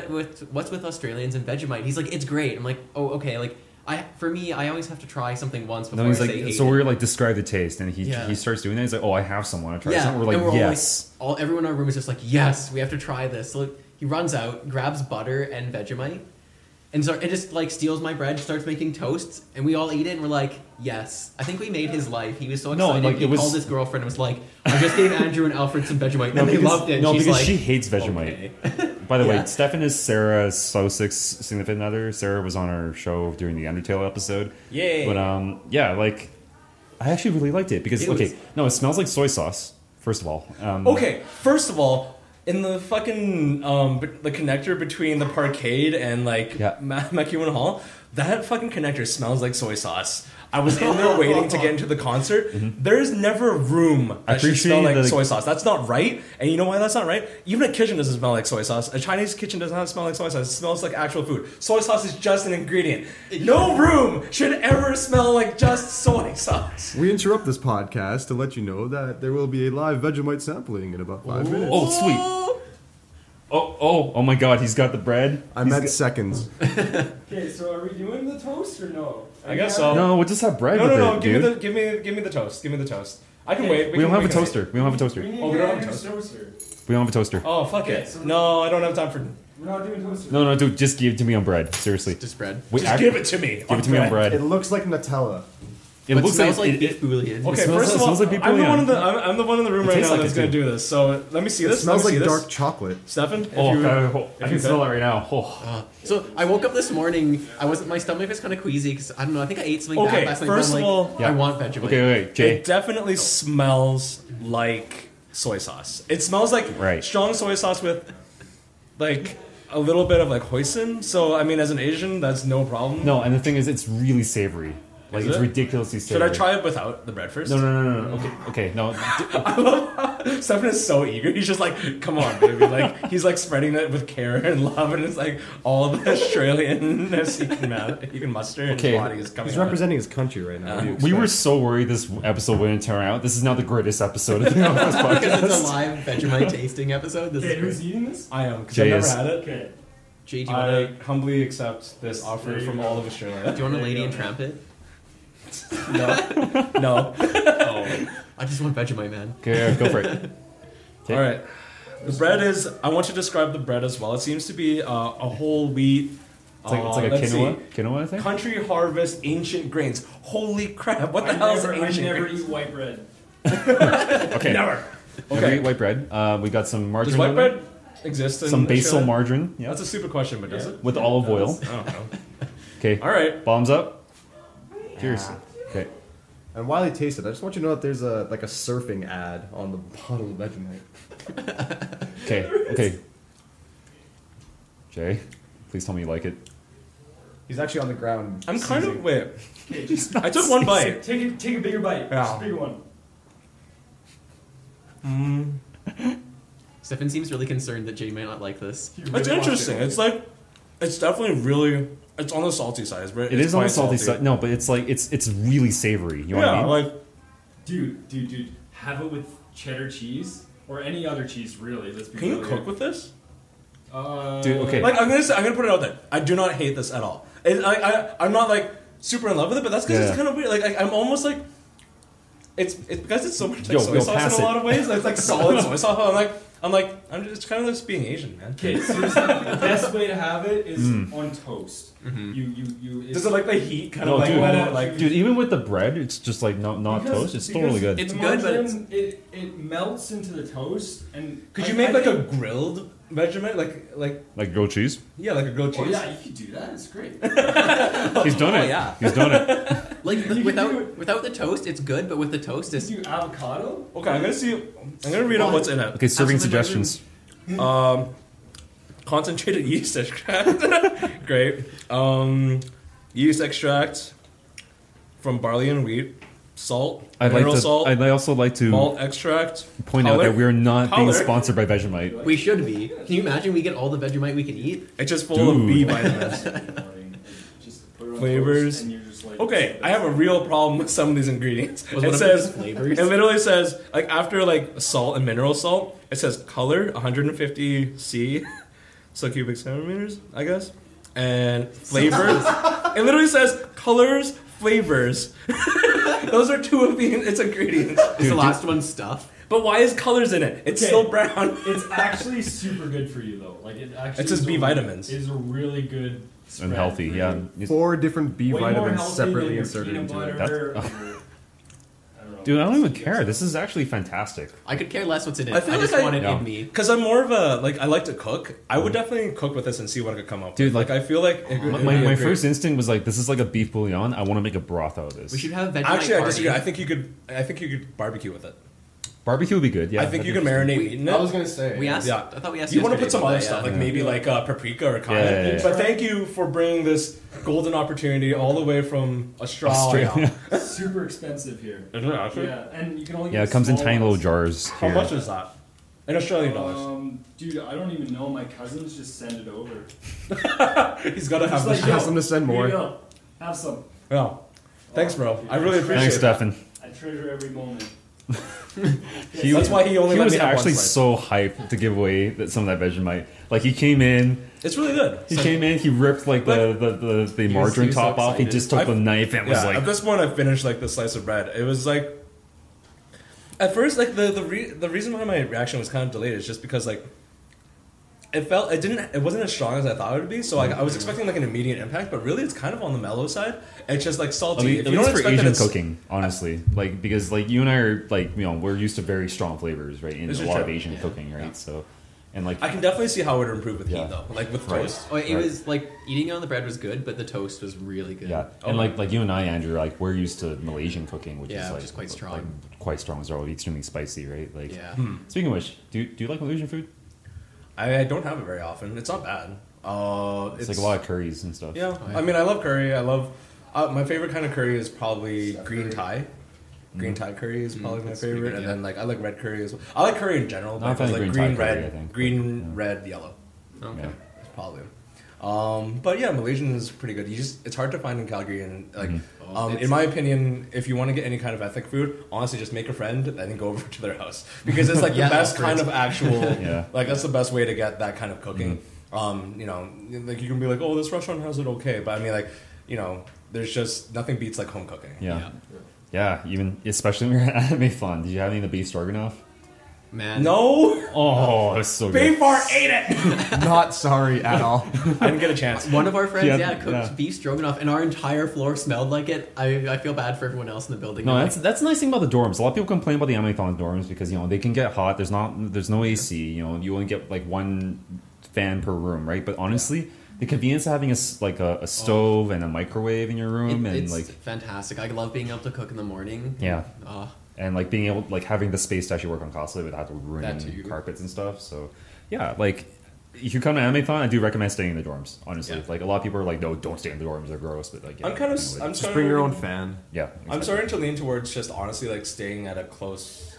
Australians and Vegemite? He's like, it's great. I'm like, oh, okay. Like, for me, I always have to try something once before No, he's I like, say hate so it. we're like, describe the taste, and he Yeah. starts doing that. He's like, oh, I have some. Want to try Yeah, something? We're and like, we're yes. everyone in our room is just like, yes, we have to try this. So he runs out, grabs butter and Vegemite, and so it just like steals my bread, starts making toasts, and we all eat it, and we're like, yes. I think we made his life. He was so No, excited. like, he it was- called his girlfriend and was like, I just gave Andrew and Alfred some Vegemite, and they loved it. No, She's because like, she hates Vegemite. okay. By the way, Yeah. Stefan is Sarah Sosik's significant other. Sarah was on our show during the Undertale episode. Yay. But yeah, like I actually really liked it because it smells like soy sauce. First of all, Okay, first of all, in the fucking the connector between the Parkade and like McEwen Hall, that fucking connector smells like soy sauce. I was in there waiting to get into the concert. There's never a room that should smell like soy sauce. That's not right. And you know why that's not right? Even a kitchen doesn't smell like soy sauce. A Chinese kitchen does not smell like soy sauce. It smells like actual food. Soy sauce is just an ingredient. No room should ever smell like just soy sauce. We interrupt this podcast to let you know that there will be a live Vegemite sampling in about 5 minutes. Oh, sweet. Oh my God! He's got the bread. I meant seconds. Okay, so are we doing the toast or no? I guess so. No, we'll just have bread with No. it, Give dude. me the toast. Give me the toast. I can Okay. wait. We don't have a toaster. We don't have a toaster. We need Oh, we don't have a toaster. We don't have a toaster. Oh, fuck Okay, it. so- No, I don't have time for... We're not doing toaster. No, dude, just give it to me on bread. Seriously. Just bread. Wait, Just give it to me. Give it to me on bread. It looks like Nutella. It But looks smells like it- beef bouillon. Okay, smells first like- of all, smells like beef I'm the bouillon. one in the room right tastes now like that's it going to too. do this. So let me see It this. smells Let me like see dark this. chocolate. Stefan, if Oh, you, God, if I you can could. smell that right now. Oh. So I woke up this morning. My stomach was kind of queasy because I don't know. I think I ate something Okay, bad last night. first but I'm of all- like, Yeah. I want Vegemite. Okay, Jay. It definitely smells like soy sauce. It smells like strong soy sauce with like a little bit of like hoisin. So I mean, as an Asian, that's no problem. No, and the thing is, it's really savory. Like, Is it's it? ridiculously Should savory. I try it without the bread first? No. Okay, no. Stefan is so eager. He's just like, come on, baby. Like he's like spreading it with care and love, and it's like all the Australianness he can muster in his body is coming He's out. representing his country right now. What do you We were expect? so worried this episode wouldn't turn out. This is now the greatest episode of the Otafest Because it's a Podcast. live Vegemite tasting episode. This Okay, is who's great. eating this? I am because Jay I've never is. had it. Okay. Jay, do you I want humbly accept this offer from all of Australia. to Lady and Tramp it? No. I just want Vegemite, man. Okay, go for it. All right. The bread is. I want to describe the bread as well. It seems to be a whole wheat. It's like a let's quinoa. see. Quinoa, I think. Country harvest ancient grains. Holy crap! What the I hell is never, I ancient never grains? eat white bread. Okay. Never. Okay. Okay. White bread. We got some margarine. Does white on there. bread exist in Some basil Australia? margarine. Yeah. That's a stupid question, but does it? With olive oil. I don't know. Okay. All right. Bombs up. Cheers. Okay. And while you taste it, I just want you to know that there's a surfing ad on the bottle of Vegemite. Okay. Jay, please tell me you like it. He's actually on the ground. I'm kind of seizing. wait. Okay, just I took one bite. take a bigger bite. Yeah. Just a bigger one. Stefan seems really concerned that Jay might not like this. It's interesting. It's like, it's definitely really. It's on the salty side, but It is on the salty side. No, but it's like it's really savory. You know what I Yeah, mean? like Dude, have it with cheddar cheese or any other cheese, really. Let's be can you real cook here. with this? Dude, okay. Like I'm gonna put it out there. I do not hate this at all. I'm not like super in love with it, but that's because Yeah. it's kind of weird. Like I'm almost like it's because it's so much like Yo, soy sauce pass in a it. lot of ways. It's like solid soy sauce. I'm just kind of just being Asian, man. Okay, seriously, the best way to have it is on toast. You. Does it like the heat kind No, of like dude. let it like? Dude, even with the bread, it's just like not toast. It's still really good. It's the good, but margarine, it melts into the toast. And Could you make like a grilled Vegemite, like Like grilled cheese. yeah, like a grilled cheese? Oh yeah, you could do that. It's great. He's done it. yeah. He's done it. Like You can do without the toast, it's good, but with the toast, it's Do avocado? Okay, I'm gonna read out what's in it. Okay, serving Absolutely. suggestions. Concentrated yeast extract. Great. Yeast extract from barley and wheat. Salt. Mineral salt. I'd also like to malt extract. point out color. that we are not being Color. sponsored by Vegemite. we should be. Can you imagine we get all the Vegemite we can eat? It's just full of Dude. B vitamins. Just put it on Flavors. toast and you're just like, Okay, I have a real problem with some of these ingredients. Was It one of says, these flavors? it literally says, like after like salt and mineral salt, it says color 150 C, so cubic centimeters, I guess, and flavors. It literally says colors, flavors. Those are two of its ingredients. Is the last one stuff? But why is colors in it? It's Okay. still brown. It's actually super good for you though. Like it actually. It's just is B vitamins. Is a really good spread And healthy, for yeah. you. It's- 4 different B Way more vitamins healthy than separately your inserted peanut into it. butter or your- I don't know. Dude, I don't even care. This is actually fantastic. I could care less what's in it. I feel I just like I- want it Yeah. in me. Because I'm more of a like I like to cook. I would definitely cook with this and see what I could come up Dude, with. like- I feel like it, My, it'd my, be a my great- first instinct was like, this is like a beef bouillon. I want to make a broth out of this. We should have Vegemite Actually, I party. disagree. I think you could barbecue with it. Barbecue would be good. Yeah, I think you that'd can be marinate We- meat in I was it. gonna say. We asked. Yeah. I thought we asked. You want to yesterday put some about other that, stuff, yeah. like maybe like paprika or cayenne. Yeah, yeah, yeah. But thank you for bringing this golden opportunity all the way from Australia. Australia. Super expensive here. Isn't it actually? Yeah, and you can only Yeah, get it comes in small tiny little ones. jars. How Here. much is that? In Australian dollars. Dude, I don't even know. My cousins just send it over. He's got to have Just this. like, ask them to send here more. you go. Have some. Yeah. Thanks, bro. I really appreciate Thanks, it. Stefan. I treasure every moment. That's why he only He let was me have one actually slice. so hyped to give away some of that Vegemite. Like he came in, It's really good. he ripped like the margarine he was so top off. He excited. just took the knife and was Yeah, like, at this point, I finished like the slice of bread. It was like, at first, like the reason why my reaction was kind of delayed is just because like it wasn't as strong as I thought it would be. So like I was expecting like an immediate impact, but really it's kind of on the mellow side. It's just like salty. at least for Asian cooking, honestly. Like because like you and I are like we're used to very strong flavors, right? In This a is lot true. of Asian cooking, right? Yeah. So and like I can definitely see how it would improve with Yeah. heat though, like with Right. toast. Oh, it Right. was like eating on the bread was good, but the toast was really good. yeah, Oh. and like you and I, Andrew, like we're used to Malaysian cooking, which Yeah, is like which is quite strong. like, quite strong as well, extremely spicy, right? Like Yeah. speaking of which, do you like Malaysian food? I don't have it very often. It's not bad. It's like a lot of curries and stuff. Yeah, Oh, yeah. I mean, I love curry. I love my favorite kind of curry is probably green Thai. Green Thai curry is probably my that's pretty favorite, good, and yeah. then like I like red curry as well. I like curry in general, Not a but fan it's of like green green, Thai curry, red, I think. green, red, yellow. Okay. Yeah. It's probably. But yeah, Malaysian is pretty good. It's hard to find in Calgary, and like, Oh, in my opinion, if you want to get any kind of ethnic food, honestly, just make a friend and then go over to their house because it's like Yeah, the best Alfred. kind of actual. Yeah. Like that's the best way to get that kind of cooking. Like you can be like, oh, this restaurant has it okay, but I mean, like, there's just nothing beats like home cooking. Yeah. Yeah, even especially when you're at Animethon. Did you have any of the beef stroganoff? Man. No, Oh, that's so good. Behfar ate it. Not sorry at all. I didn't get a chance. One of our friends, Yeah, cooked yeah. beef stroganoff, and our entire floor smelled like it. I feel bad for everyone else in the building. No, They're that's the nice thing about the dorms. A lot of people complain about the Animethon dorms because they can get hot. There's no AC. You only get like one fan per room, right? But honestly, the convenience of having a stove and a microwave in your room and it's like fantastic. I love being able to cook in the morning. yeah, Oh, and like being able like having the space to actually work on cosplay without That ruining too. carpets and stuff. So yeah, like if you come to Animethon, I do recommend staying in the dorms. Honestly, Yeah. like a lot of people are like, no, don't stay in the dorms; they're gross. But like, yeah, I'm kind of. anyway. I'm Just starting bring your to- own fan. yeah. I'm exactly. starting to lean towards just honestly like staying at a close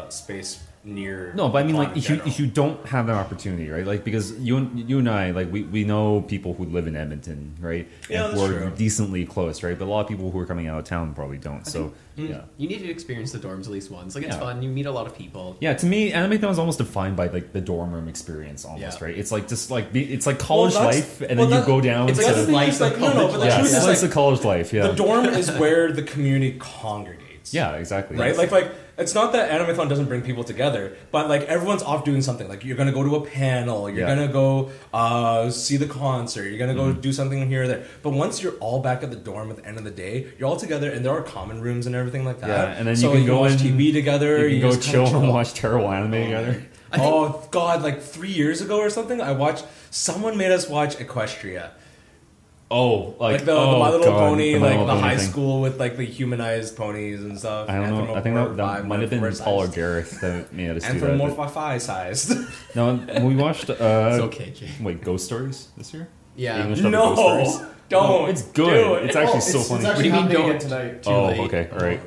space near. No, but I mean, the like, pond in if you general. if you don't have that opportunity, right? Like, because you and I, like, we know people who live in Edmonton, right? Yeah, and that's who are true. decently close, right? But a lot of people who are coming out of town probably don't. So, yeah. You need to experience the dorms at least once. Like, it's Yeah. fun. You meet a lot of people. Yeah, to me, Animethon is almost defined by like the dorm room experience, almost, Yeah. right? It's like just like it's like college Well, that's- life, and well, then you that- go down. it's to, like a the thing is, slice of like, no, college but the yeah, truth is slice like of college life. Yeah, the dorm is where the community congregates. yeah, exactly. Right? Like it's not that Animethon doesn't bring people together, but like everyone's off doing something. Like you're gonna go to a panel, you're Yeah. gonna go see the concert, you're gonna go do something here or there. But once you're all back at the dorm at the end of the day, you're all together, and there are common rooms and everything like that. Yeah, and then so you can go watch in- TV together. you can go just kinda chill and watch terrible anime together. Oh God! Like 3 years ago or something, someone made us watch Equestria. Oh, Like the My Little God, Pony, the My like Little the Pony high thing. school with like the humanized ponies and stuff. I don't know. I think that Anthropomorphied, might have been Paul or metaphoricized. Gareth that made us do that. but- Anthropomorphized. No, we watched. It's okay, Jay. Wait, Ghost Stories this year? Yeah. English dub of No, Ghost Stories? don't. No, it's good. do it. It's actually Oh, so funny. It's What do actually you mean happening don't? again tonight. Too Oh, late. okay, all right.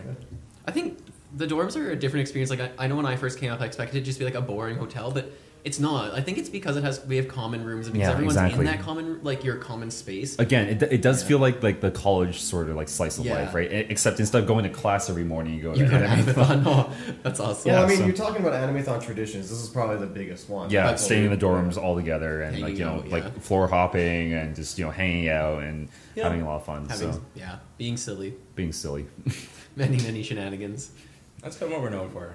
I think the dorms are a different experience. Like, I know when I first came up, I expected it to just be like a boring hotel, but it's not. I think it's because we have common rooms and because Yeah, everyone's exactly. in that common, like, your common space. Again, it does feel like the college sort of like slice of Yeah. life, right? Except instead of going to class every morning, you go to You can Animethon. have it on. Oh, that's awesome. Well, Yeah, I mean, so- you're talking about Animethon Traditions. This is probably the biggest one. Yeah, That's staying in the weird. dorms all together and like Hanging out, yeah. like floor hopping and just hanging out and Yeah. having a lot of fun. Having, So being silly. being silly. Many shenanigans. That's kind of what we're known for.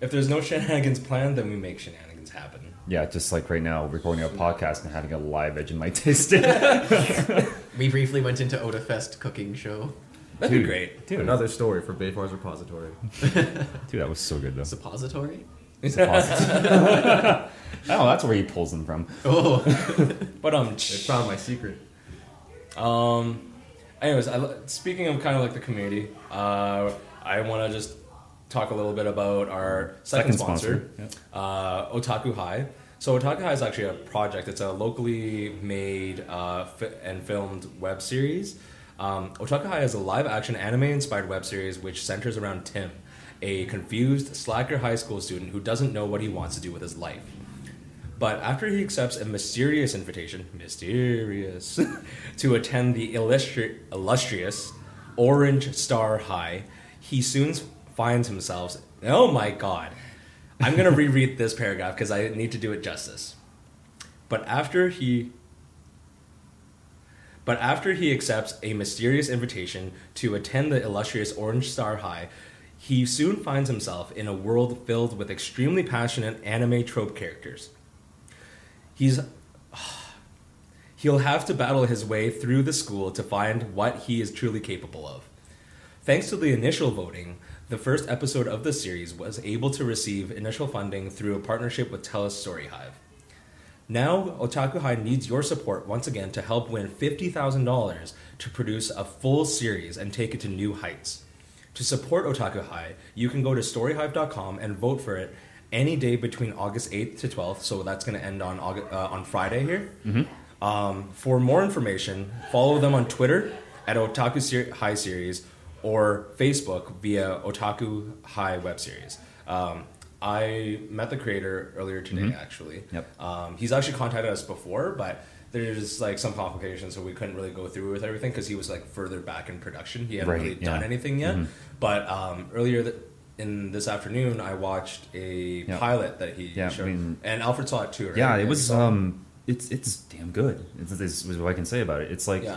If there's no shenanigans planned, then we make shenanigans happen. Yeah, just like right now, recording a podcast and having a live Vegemite tasting. We briefly went into Otafest cooking show. That'd be great. Dude. Another story for Behfar's repository. Dude, that was so good though. Suppository? Oh, that's where he pulls them from. Oh. But They found my secret. anyways, speaking of kind of like the community, I want to just talk a little bit about our second sponsor, Otaku High. So Otaku High is actually a project. It's a locally made and filmed web series. Otaku High is a live-action anime-inspired web series which centers around Tim, a confused, slacker high school student who doesn't know what he wants to do with his life. But after he accepts a mysterious invitation, to attend the illustrious Orange Star High, he soon finds himself... Oh my god. I'm going to reread this paragraph because I need to do it justice. But after he accepts a mysterious invitation to attend the illustrious Orange Star High, he soon finds himself in a world filled with extremely passionate anime trope characters. He'll have to battle his way through the school to find what he is truly capable of. Thanks to the initial voting, the first episode of the series was able to receive initial funding through a partnership with TELUS Storyhive. Now, Otaku High needs your support once again to help win $50,000 to produce a full series and take it to new heights. To support Otaku High, you can go to storyhive.com and vote for it any day between August 8th to 12th, so that's going to end on Friday here. Mm-hmm. For more information, follow them on Twitter at Otaku High Series or Facebook via Otaku High Web Series. I met the creator earlier today, actually. Yep. He's actually contacted us before, but there's like some complications, so we couldn't really go through with everything because he was like further back in production. He hadn't really done anything yet. But earlier in this afternoon, I watched a pilot that he showed, and Alfred saw it too. Right? Yeah, it was. It's damn good. It's what I can say about it. It's like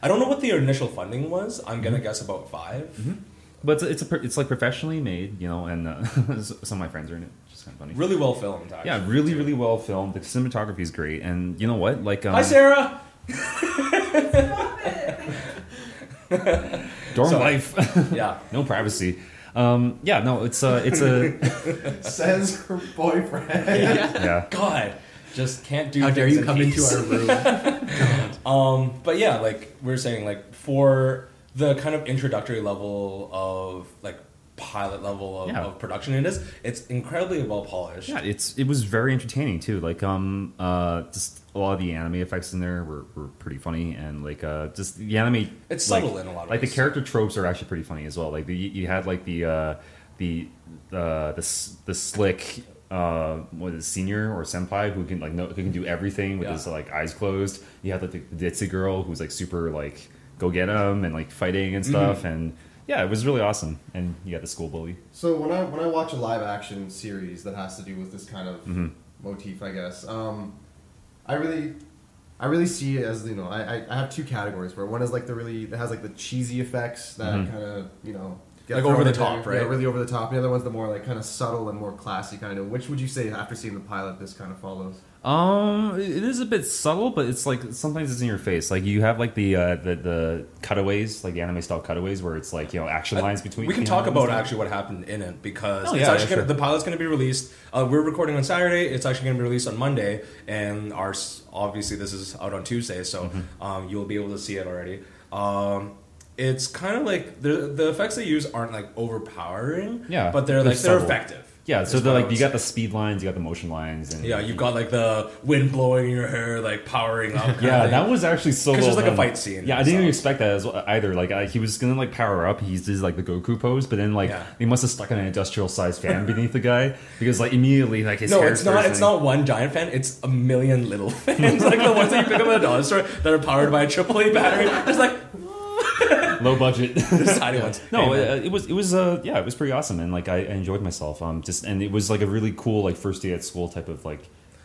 I don't know what the initial funding was. I'm gonna guess about 5. But it's like professionally made, you know, and some of my friends are in it, which is kind of funny. Really well filmed, actually. Yeah, really well filmed. The cinematography is great, and you know what? Like, hi, Sarah. Stop it. Dorm life. Yeah, no privacy. No, it's a Says her boyfriend. yeah. God, just can't do. How dare things you in come peace. into our room? But yeah, like we're saying, like for the kind of introductory level of like pilot level of production it's incredibly well polished. Yeah, it was very entertaining too. Like just a lot of the anime effects in there were pretty funny, and like just the anime. It's subtle in a lot of ways. Like the character tropes are actually pretty funny as well. Like you had like the slick what is it, senior or senpai who can do everything with his like eyes closed. You had like the ditzy girl who's like super like go get him and like fighting and stuff, and yeah, it was really awesome. And you got the school bully. So when I watch a live action series that has to do with this kind of motif, I guess, I really see it as, you know, I have 2 categories for it. One is like it has like the cheesy effects that kind of, you know, get like thrown over the in top, there. right? Yeah, really over the top. The other one's the more like kind of subtle and more classy kind of. Which would you say after seeing the pilot this kind of follows? It is a bit subtle, but it's like sometimes it's in your face. Like you have like the cutaways, like the anime style cutaways, where it's like, you know, action lines between. We can talk about actually what happened in it because the pilot's going to be released. We're recording on Saturday. It's actually going to be released on Monday, and obviously this is out on Tuesday, so you'll be able to see it already. It's kind of like the effects they use aren't like overpowering, but they're effective. Yeah, so you got the speed lines, you got the motion lines, and you've got like the wind blowing in your hair, like powering up. That was actually so. Because well there's like done. a fight scene. Yeah, I didn't even expect that either. Like he was gonna like power up. He did like the Goku pose, but then like he must have stuck an industrial sized fan beneath the guy because like immediately like his hair. It's not one giant fan. It's a million little fans, like the ones that you pick up at a dollar store that are powered by a AAA battery. Just like. Low budget. Tiny ones. No, it was pretty awesome, and like I enjoyed myself. And it was like a really cool like first day at school type of like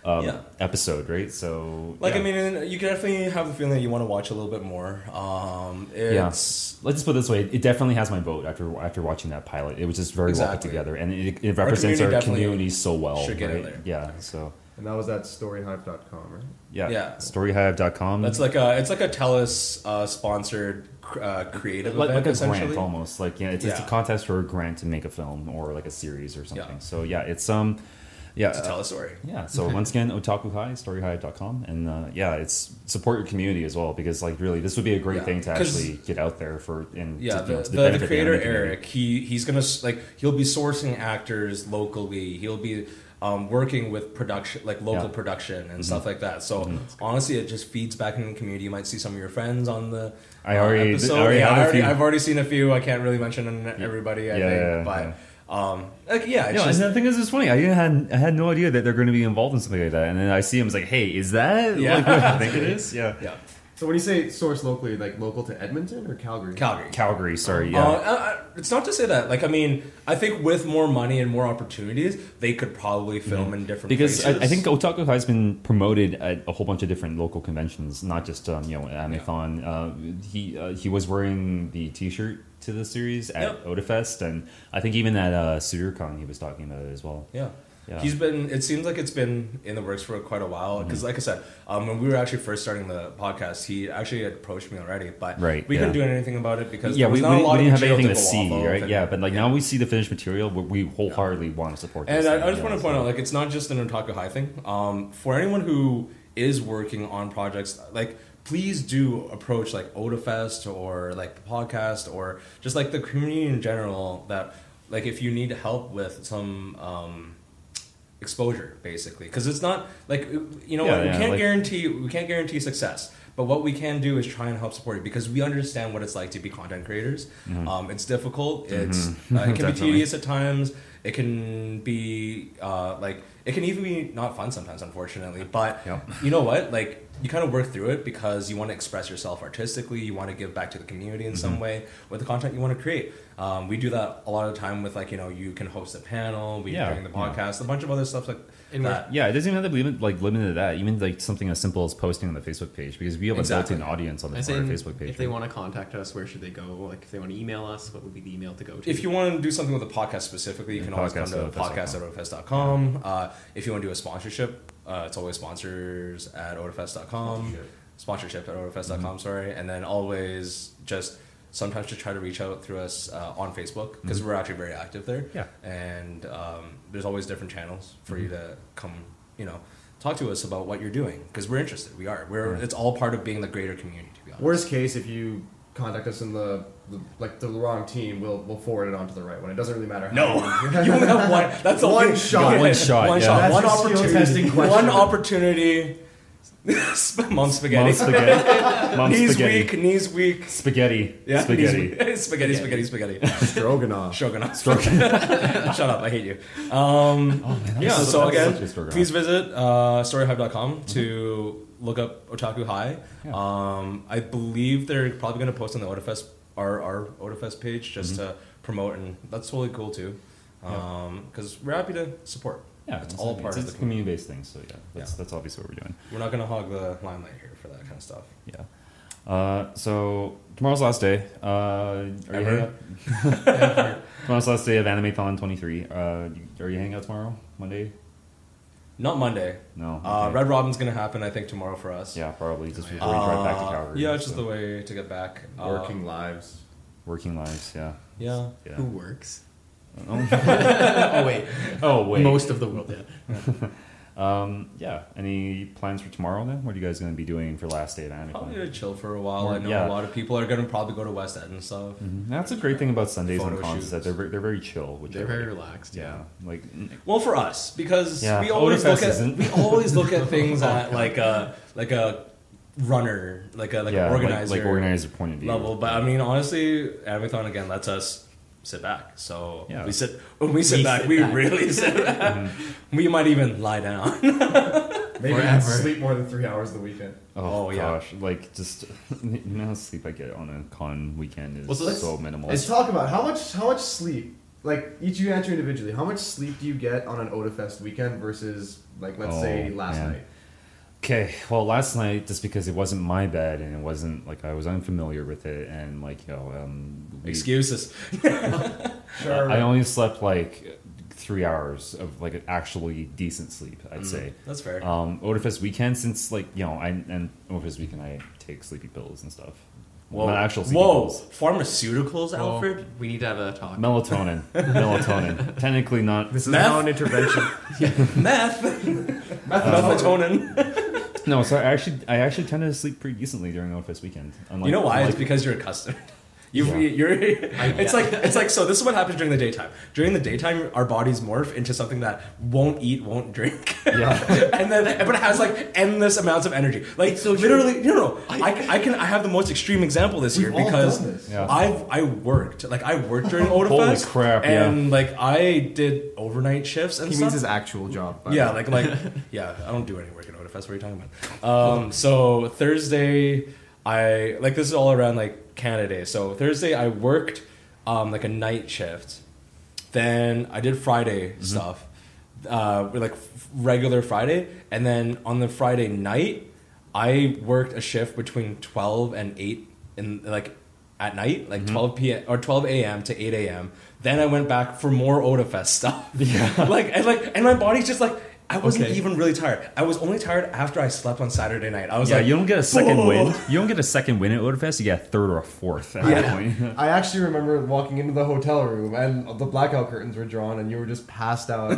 episode, right? So I mean, you can definitely have the feeling that you want to watch a little bit more. Let's just put it this way: it definitely has my vote after watching that pilot. It was just very well put together, and it represents our community so well. Should get in there. Yeah, so And that was at storyhive.com, right? Yeah. Yeah. Storyhive.com. That's like it's like a TELUS sponsored creative like event, a essentially. grant almost. Like it's a contest for a grant to make a film or like a series or something. Yeah. So it's To tell a story. Yeah, so once again, Otaku High, storyhive.com, and it's support your community as well, because like really this would be a great thing to actually get out there for the creator Eric, he's gonna he'll be sourcing actors locally. He'll be working with production, like local production and stuff like that. So honestly, it just feeds back into the community. You might see some of your friends on the episode. I've already seen a few. I can't really mention everybody. I think, but. And the thing is, it's funny. I had no idea that they're going to be involved in something like that, and then I see him. It's like, hey, is that like what I think it is? Yeah. So when you say source locally, like local to Edmonton or Calgary? Calgary. Sorry. It's not to say that. Like, I mean, I think with more money and more opportunities, they could probably film in different places. Because I think Otaku High has been promoted at a whole bunch of different local conventions, not just Animethon. He was wearing the T-shirt to the series at Otafest, and I think even at SuderCon he was talking about it as well. Yeah. It seems like it's been in the works for quite a while, because like I said, when we were actually first starting the podcast, he actually had approached me already, but we couldn't do anything about it because there was not a lot we didn't of have anything to go see, off of, right? But like now we see the finished material, we wholeheartedly want to support this. And I just want to point out, like, it's not just an Otaku High thing. For anyone who is working on projects, like, please do approach like Otafest or like the podcast or just like the community in general, that like if you need help with some exposure, basically, because it's not like we can't guarantee success, but what we can do is try and help support it, because we understand what it's like to be content creators. It's difficult. It can be tedious at times. It can be it can even be not fun sometimes, unfortunately. But you know what? Like, you kind of work through it because you want to express yourself artistically. You want to give back to the community in some way with the content you want to create. We do that a lot of the time with you can host a panel. We bring the podcast, a bunch of other stuff like that. Yeah, it doesn't even have to be limited to that. Even like something as simple as posting on the Facebook page, because we have a built-in audience on the Facebook page. If they want to contact us, where should they go? Like, if they want to email us, what would be the email to go to? If you want to do something with the podcast specifically, you can always come to podcast@otafest.com. If you want to do a sponsorship, it's always sponsors at otafest.com. Sponsorship at otafest.com, sorry. And then always just sometimes to try to reach out through us on Facebook, because we're actually very active there. Yeah. And there's always different channels for you to come, talk to us about what you're doing, because we're interested. We are. It's all part of being the greater community, to be honest. Worst case, if you contact us in the wrong team, we'll forward it on to the right one. It doesn't really matter how. No, you only have one. That's one shot. One shot. One opportunity. One opportunity. Mom spaghetti. Knees weak. Knees weak. Spaghetti. Yeah. Spaghetti. Spaghetti. Stroganoff. Shut up. I hate you. So again, please visit storyhive.com to look up Otaku High. I believe they're probably going to post on the Otafest, our Otafest page, just to promote, and that's totally cool too, because we're happy to support. Yeah, it's all part of the community-based thing. So that's obviously what we're doing. We're not going to hog the limelight here for that kind of stuff. Yeah. So tomorrow's last day. Tomorrow's last day of Animethon 23. Are you hanging out tomorrow, Monday? Not Monday. No. Okay. Red Robin's going to happen, I think, tomorrow for us. Yeah, probably just before we drive back to Calgary. Yeah, it's just the way to get back. Working lives. Yeah. Who works? Oh wait. Most of the world, Any plans for tomorrow then? What are you guys going to be doing for last day of Animethon? Probably to chill for a while. I know a lot of people are going to probably go to West End and stuff. That's a great thing about Sundays Photo and cons, shoots. that they're very chill. They're very relaxed. Yeah. Well, for us, because we always look at things at like a runner, like an organizer point of view level. But I mean, honestly, Animethon again lets us sit back. So when we sit back, we really sit back. We might even lie down. Maybe not sleep more than 3 hours the weekend. Oh gosh, just the amount of sleep I get on a con weekend is so minimal. Let's talk about how much sleep. Like, each you answer individually. How much sleep do you get on an Otafest weekend versus, like, let's say last night? Okay, well, last night, just because it wasn't my bed and it wasn't, like, I was unfamiliar with it, and, like, excuses. Sure. I only slept, like, 3 hours of like an actually decent sleep, I'd say. That's fair. Otafest weekend, since like, you know, and Otafest weekend I take sleepy pills and stuff. Whoa. Not actual sleepy Whoa. pills. Pharmaceuticals, Alfred? We need to have a talk. Melatonin. Technically not. This is Meth? now an intervention. Meth. Melatonin. No, so I actually tend to sleep pretty decently during Otafest weekend. Unlike, You know why? It's unlike- because you're accustomed. Yeah. It's like so. This is what happens during the daytime. During the daytime, our bodies morph into something that won't eat, won't drink, Yeah. and then but it has like endless amounts of energy. Like so literally, I have the most extreme example this year We've all because done this. Yeah. I worked during Otafest. Holy crap, yeah. And like I did overnight shifts and He stuff. means his actual job. by the Yeah, way. yeah. I don't do any work at Otafest. What are you talking about? So Thursday, this is all around like Canada Day. So Thursday, I worked like a night shift. Then I did Friday stuff, regular Friday, and then on the Friday night, I worked a shift between 12 and 8 at night, 12 p.m. or 12 a.m. to 8 a.m. Then I went back for more Otafest stuff. Yeah, and my body's just like. I wasn't even really tired. I was only tired after I slept on Saturday night. I was like, you don't get a second "Whoa." win. You don't get a second win at Otafest. You get a third or a fourth at that point. I actually remember walking into the hotel room and the blackout curtains were drawn and you were just passed out.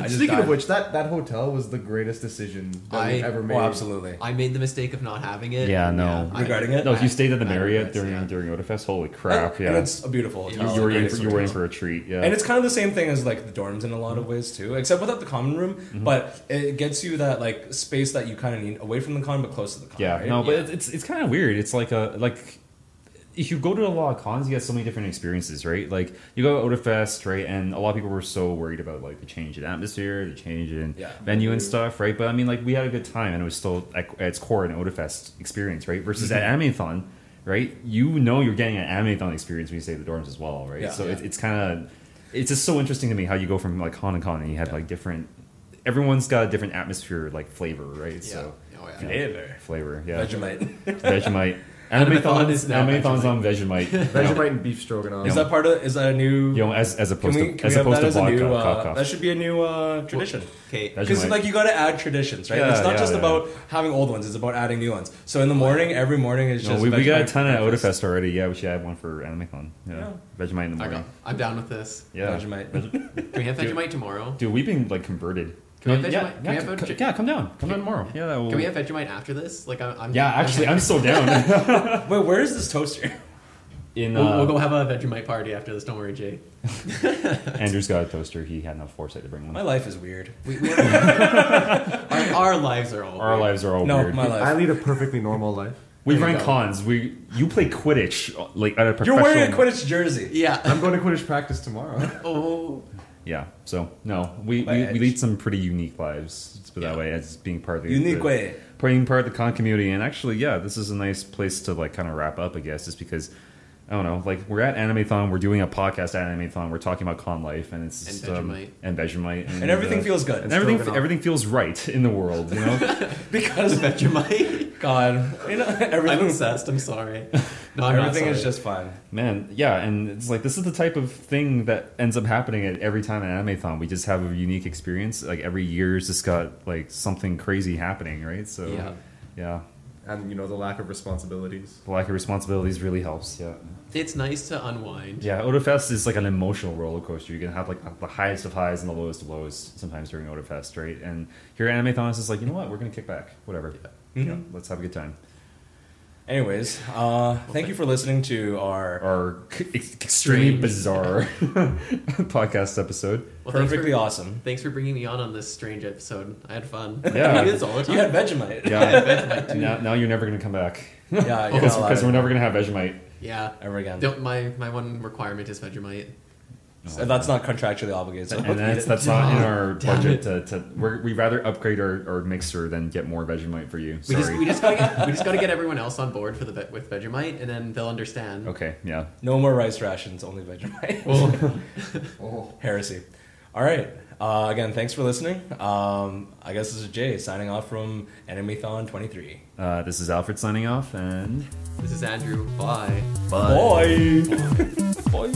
Speaking died. of which, that hotel was the greatest decision that we've ever made. Oh, absolutely. I made the mistake of not having it. Yeah, no. Regarding it? No, you stayed at the I Marriott regrets, during Otafest. Holy crap! And Yeah, it's beautiful. Yeah. you were in for a treat. Yeah, And it's kind of the same thing as like the dorms in a lot of ways too, except without the common room. But it gets you that like space that you kind of need away from the con, but close to the con. yeah. right? No, but it's kind of weird. It's like if you go to a lot of cons, you get so many different experiences, right? Like you go to Otafest, right? And a lot of people were so worried about like the change in atmosphere, the change in venue and stuff, right? But I mean, like we had a good time, and it was still at its core an Otafest experience, right? Versus at Animethon, right? You know you're getting an Animethon experience when you stay at the dorms as well, right? Yeah. So it's kind of it's just so interesting to me how you go from like con to con, and you have like different. Everyone's got a different atmosphere, like flavor, right? Yeah. So Oh, yeah. flavor, yeah. Vegemite. Vegemite. Animethon is now Animethon's on Vegemite. Vegemite and beef stroganoff. Is that a new? You know, as opposed Can we to as have opposed that to as a vodka, new? cough. That should be a new tradition. Okay. Because Vegemite. like you got to add traditions, right? Yeah, It's not yeah, just yeah. about having old ones; it's about adding new ones. So in the morning, every morning is No, just. we got a Vegemite ton at breakfast. Otafest already. Yeah, we should add one for Animethon. Yeah. Vegemite in the morning. I'm down with this. Yeah. Vegemite. Can we have Vegemite tomorrow? Dude, we've been like converted. Can we have yeah, Vegemite? Can we have Vegemite? yeah, come down. Come down tomorrow. Yeah, that will... Can we have Vegemite after this? Like I'm Yeah, actually, I'm so down. Wait, where is this toaster? In We'll go have a Vegemite party after this. Don't worry, Jay. Andrew's got a toaster. He had enough foresight to bring My one. life is weird. Our lives are all Our weird. lives are all No, weird. my life. I lead a perfectly normal life. We There you run go. cons. You play Quidditch like at a professional. You're wearing a Quidditch jersey. Yeah. I'm going to Quidditch practice tomorrow. Oh. Yeah. So no, we My edge. lead some pretty unique lives. Let's put it that way, as being part of the Unique the- way. being part of the con community. And actually, yeah, this is a nice place to like kind of wrap up, I guess, just because I don't know, like we're at Animethon, we're doing a podcast at Animethon, we're talking about con life, and it's And just, Vegemite. and Vegemite, And everything feels good. and everything feels right in the world, you know. Because Vegemite. God, I'm everything, obsessed. I'm sorry. No, I'm not everything is sorry. just fine. Man, yeah, and it's like this is the type of thing that ends up happening at every time at Animethon. We just have a unique experience. Like every year's just got like something crazy happening, right? So yeah. And, you know, the lack of responsibilities. The lack of responsibilities really helps. Yeah, It's nice to unwind. yeah. Otafest is like an emotional roller coaster. You can have like the highest of highs and the lowest of lows sometimes during Otafest, right? And here at Animethon, it's just like, you know what, we're gonna kick back, whatever. Yeah, let's have a good time. Anyways, thank you for listening to our Extremely Strange. bizarre podcast episode. Well, thanks perfectly for- awesome. Thanks for bringing me on this strange episode. I had fun. Yeah. We do this all the You time. had Vegemite. Yeah, now you're never gonna come back Yeah, you're not allowed because we're never gonna have Vegemite. Yeah. ever again. My one requirement is Vegemite. And that's not contractually obligated. So And that's not in our Damn budget we'd rather upgrade our mixer than get more Vegemite for you. We Sorry. just gotta get everyone else on board for with Vegemite, and then they'll understand. Okay, yeah. no more rice rations, only Vegemite. Well, Heresy. All right. Again, thanks for listening. I guess this is Jay signing off from Animethon 23. This is Alfred signing off, and this is Andrew. Bye. Bye. Bye.